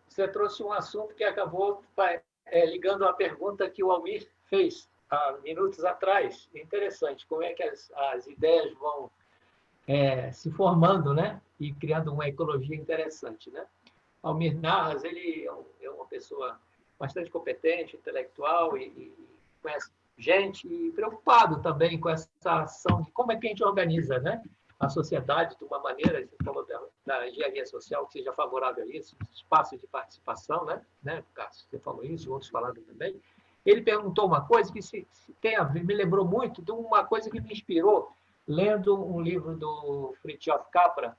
Você trouxe um assunto que acabou ligando à pergunta que o Almir fez há minutos atrás. Interessante, como é que as ideias vão se formando, né? E criando uma ecologia interessante, né? Almir Narras, ele é uma pessoa bastante competente, intelectual e conhece gente e preocupado também com essa ação de como é que a gente organiza, né, a sociedade de uma maneira, você falou da engenharia social que seja favorável a isso, espaços de participação, né, Cássio, você falou isso, outros falaram também. Ele perguntou uma coisa que tem a ver, me lembrou muito de uma coisa que me inspirou lendo um livro do Fritjof Capra,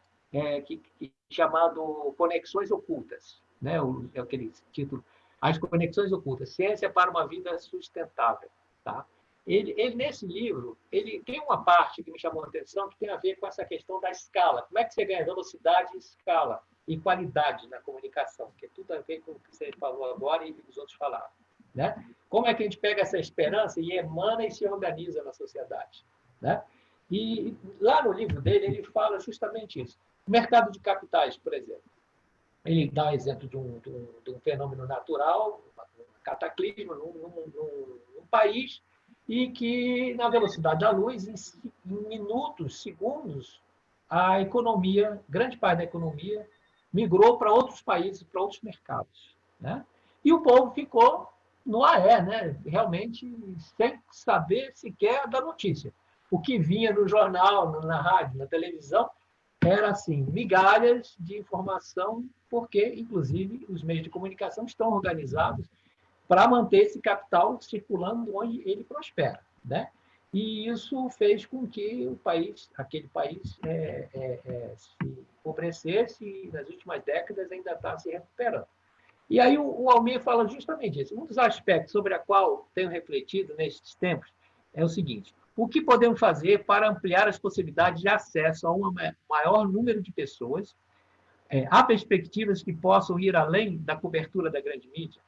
chamado Conexões Ocultas, né? Aquele título, As Conexões Ocultas, Ciência para uma Vida Sustentável. Tá? Ele, nesse livro, ele tem uma parte que me chamou a atenção, que tem a ver com essa questão da escala. Como é que você ganha velocidade e escala e qualidade na comunicação? Que tudo a ver com o que você falou agora e os outros falaram. Né? Como é que a gente pega essa esperança e emana e se organiza na sociedade? Né? E lá no livro dele, ele fala justamente isso. O mercado de capitais, por exemplo. Ele dá um exemplo de um fenômeno natural, um cataclismo num país, e que, na velocidade da luz, em minutos, segundos, a economia, grande parte da economia, migrou para outros países, para outros mercados. Né? E o povo ficou no aé, né? Realmente sem saber sequer da notícia. O que vinha no jornal, na rádio, na televisão, era assim, migalhas de informação, porque, inclusive, os meios de comunicação estão organizados para manter esse capital circulando onde ele prospera. Né? E isso fez com que aquele país se empobrecesse e, nas últimas décadas, ainda está se recuperando. E aí o Almir fala justamente isso. Um dos aspectos sobre o qual tenho refletido nestes tempos é o seguinte: o que podemos fazer para ampliar as possibilidades de acesso a um maior número de pessoas? Há perspectivas que possam ir além da cobertura da grande mídia?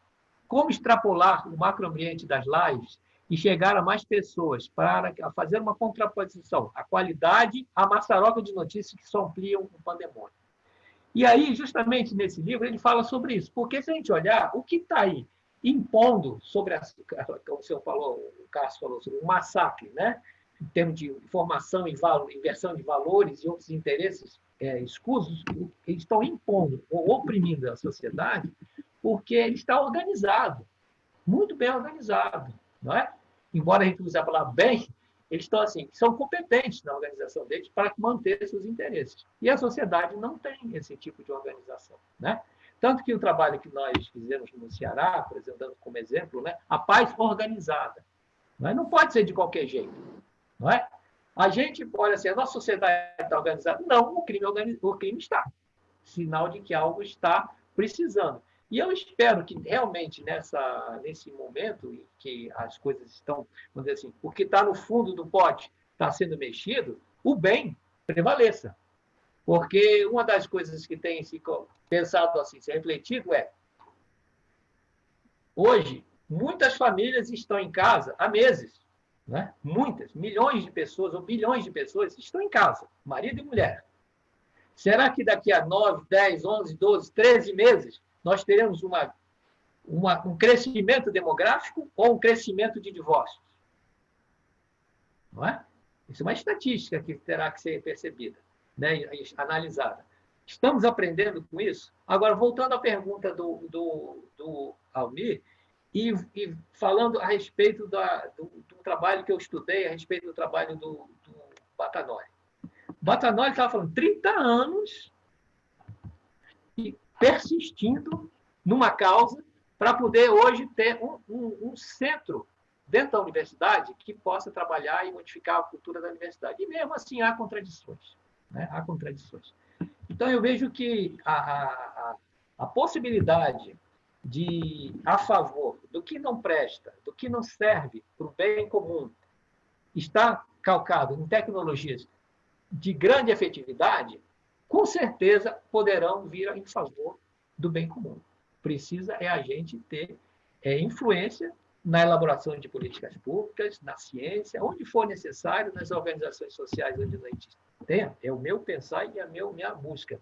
Como extrapolar o macroambiente das lives e chegar a mais pessoas para fazer uma contraposição, a qualidade, a maçaroca de notícias que só ampliam o pandemônio? E aí, justamente nesse livro, ele fala sobre isso. Porque se a gente olhar, o que está aí impondo sobre, como o senhor falou, o Cássio falou, sobre o massacre, né? Em termos de informação e inversão de valores e outros interesses escusos, eles estão impondo ou oprimindo a sociedade, porque ele está organizado, muito bem organizado. Não é? Embora a gente use a palavra bem, eles estão assim, são competentes na organização deles para manter seus interesses. E a sociedade não tem esse tipo de organização. Né? Tanto que o trabalho que nós fizemos no Ceará, por exemplo, dando como exemplo, né, a paz organizada. Não pode ser de qualquer jeito. Não é? A gente olha assim, a nossa sociedade está organizada. Não, o crime está. Sinal de que algo está precisando. E eu espero que realmente nesse momento em que as coisas estão, vamos dizer assim, o que está no fundo do pote está sendo mexido, o bem prevaleça. Porque uma das coisas que tem se pensado assim, se refletido hoje, muitas famílias estão em casa há meses. Né? Muitas, milhões de pessoas ou bilhões de pessoas estão em casa, marido e mulher. Será que daqui a 9, 10, 11, 12, 13 meses nós teremos um crescimento demográfico ou um crescimento de divórcios? Não é? Isso é uma estatística que terá que ser percebida, né? Analisada. Estamos aprendendo com isso? Agora, voltando à pergunta do Almir, e falando a respeito do trabalho que eu estudei, a respeito do trabalho do Batanoli. Batanoli estava falando 30 anos e persistindo numa causa para poder hoje ter um centro dentro da universidade que possa trabalhar e modificar a cultura da universidade. E mesmo assim há contradições. Né? Há contradições. Então eu vejo que a possibilidade de a favor do que não presta, do que não serve para o bem comum, está calcado em tecnologias de grande efetividade, com certeza poderão vir em favor do bem comum. Precisa a gente ter influência na elaboração de políticas públicas, na ciência, onde for necessário, nas organizações sociais onde a gente tenha. É o meu pensar e a minha busca,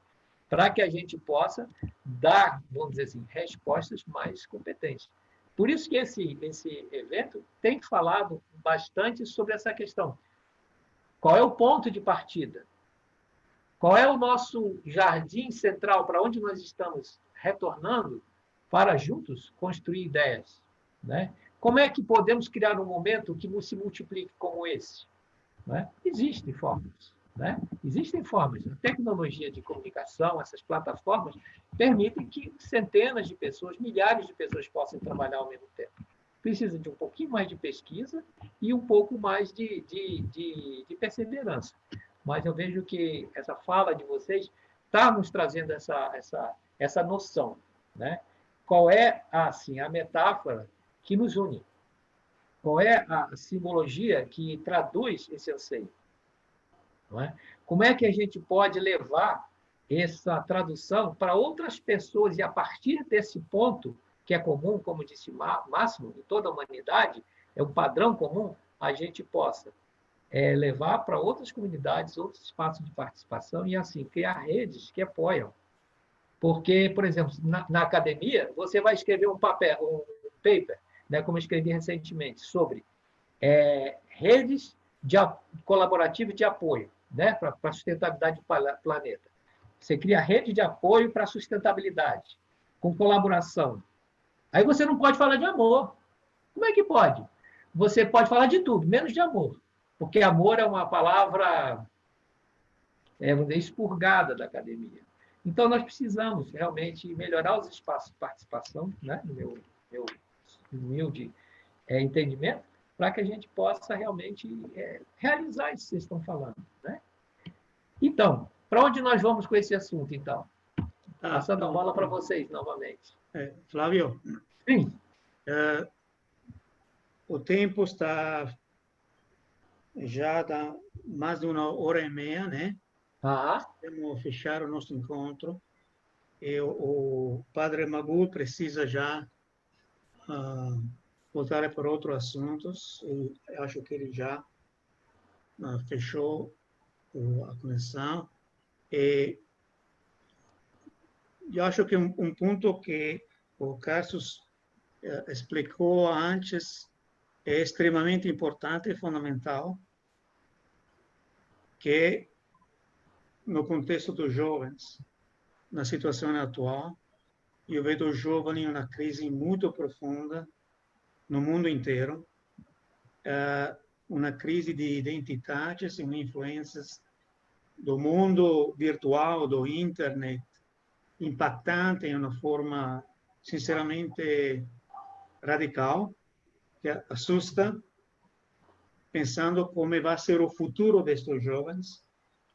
para que a gente possa dar, vamos dizer assim, respostas mais competentes. Por isso que esse evento tem falado bastante sobre essa questão. Qual é o ponto de partida? Qual é o nosso jardim central para onde nós estamos retornando para juntos construir ideias? Né? Como é que podemos criar um momento que se multiplique como esse? Né? Existem formas. Né? Existem formas. A tecnologia de comunicação, essas plataformas, permitem que centenas de pessoas, milhares de pessoas possam trabalhar ao mesmo tempo. precisa de um pouquinho mais de pesquisa e um pouco mais de perseverança. Mas eu vejo que essa fala de vocês está nos trazendo essa noção, né? Qual é assim, a metáfora que nos une? Qual é a simbologia que traduz esse anseio? Não é? Como é que a gente pode levar essa tradução para outras pessoas e, a partir desse ponto, que é comum, como disse Máximo, em toda a humanidade, é um padrão comum, a gente possa levar para outras comunidades, outros espaços de participação e, assim, criar redes que apoiam. Porque, por exemplo, na academia, você vai escrever um paper, né, como eu escrevi recentemente, sobre redes colaborativas de apoio, né, para a sustentabilidade do planeta. Você cria rede de apoio para a sustentabilidade, com colaboração. Aí você não pode falar de amor. Como é que pode? Você pode falar de tudo, menos de amor. Porque amor é uma palavra expurgada da academia. Então, nós precisamos realmente melhorar os espaços de participação, né, no meu humilde entendimento, para que a gente possa realmente realizar isso que vocês estão falando. Né? Então, para onde nós vamos com esse assunto, então? Passando a bola para vocês, novamente. Flávio? Sim. O tempo está já dá mais de 1h30, né? Vamos fechar o nosso encontro. E o Padre Magul precisa já voltar para outros assuntos. Eu acho que ele já fechou a conexão. E eu acho que um ponto que o Carlos explicou antes é extremamente importante e fundamental, que no contexto dos jovens, na situação atual, eu vejo os jovens em uma crise muito profunda no mundo inteiro, uma crise de identidades e influências do mundo virtual, do internet, impactante em uma forma, sinceramente, radical, que assusta, pensando como vai ser o futuro destes jovens.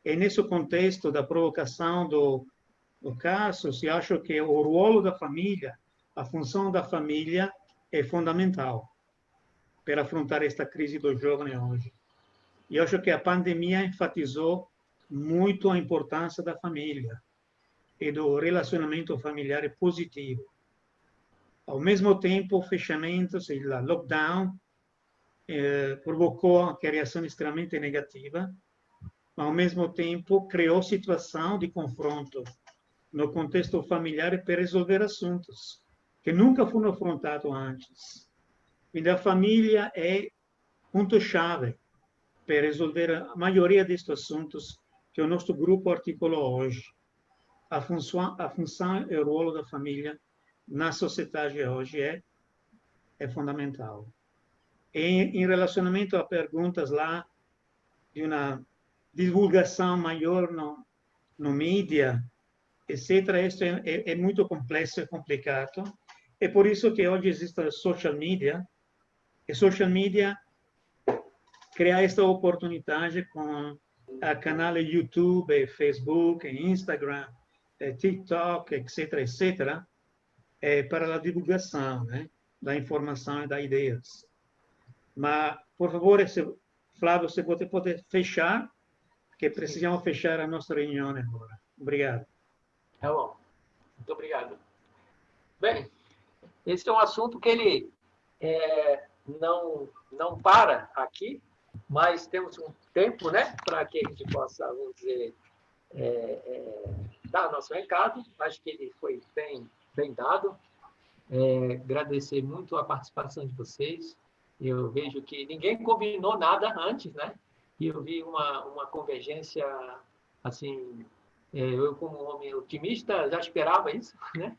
E nesse contexto da provocação do caso, eu acho que o rolo da família, a função da família é fundamental para afrontar esta crise dos jovens hoje. E eu acho que a pandemia enfatizou muito a importância da família e do relacionamento familiar positivo. Ao mesmo tempo, o fechamento, o lockdown, provocou uma reação extremamente negativa, mas, ao mesmo tempo, criou situação de confronto no contexto familiar para resolver assuntos que nunca foram afrontados antes. E a família é ponto-chave para resolver a maioria destes assuntos que o nosso grupo articulou hoje. A função e o rolo da família na sociedade hoje é fundamental. E, em relacionamento a perguntas lá de uma divulgação maior no mídia, etc., isso é muito complexo e complicado. É por isso que hoje existe a social media. E social media cria esta oportunidade com o canal YouTube, Facebook, Instagram, TikTok, etc., etc., para a divulgação, né, da informação e das ideias. Mas, por favor, Flávio, você pode fechar, porque precisamos fechar a nossa reunião agora. Obrigado. Tá bom. Muito obrigado. Bem, esse é um assunto que ele não para aqui, mas temos um tempo, né, para que a gente possa, vamos dizer, dar nosso recado. Acho que ele foi bem dado. Agradecer muito a participação de vocês. Eu vejo que ninguém combinou nada antes, né? E eu vi uma convergência, assim, eu como homem otimista já esperava isso, né?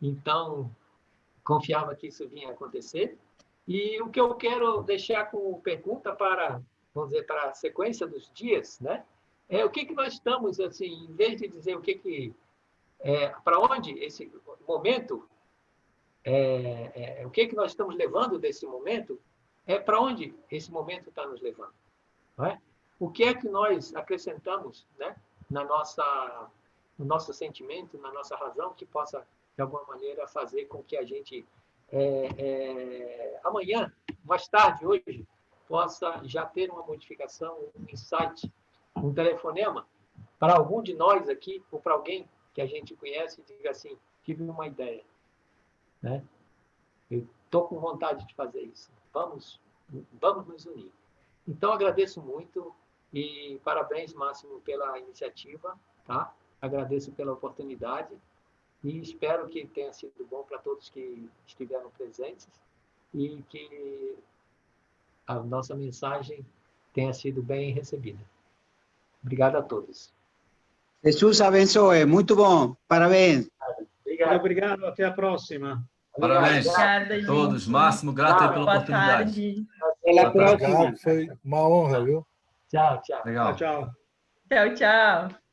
Então, confiava que isso vinha acontecer. E o que eu quero deixar como pergunta para, vamos dizer, para a sequência dos dias, né? O que nós estamos, assim, em vez de dizer o para onde esse momento o que nós estamos levando desse momento, para onde esse momento está nos levando. Não é? O que é que nós acrescentamos, né, no nosso sentimento, na nossa razão, que possa, de alguma maneira, fazer com que a gente, amanhã, mais tarde, hoje, possa já ter uma modificação, um insight, um telefonema, para algum de nós aqui, ou para alguém que a gente conhece, e diga assim, tive uma ideia. Né? Eu estou com vontade de fazer isso. Vamos nos unir. Então, agradeço muito e parabéns, Máximo, pela iniciativa. Tá? Agradeço pela oportunidade e espero que tenha sido bom para todos que estiveram presentes e que a nossa mensagem tenha sido bem recebida. Obrigado a todos. Jesus abençoe. Muito bom. Parabéns. Obrigado. Até a próxima. Parabéns Obrigada, a todos. gente. Máximo, grato aí pela Boa oportunidade. Até a próxima. Foi uma honra, viu? Tchau, tchau. Legal. Tchau, tchau. Tchau, tchau.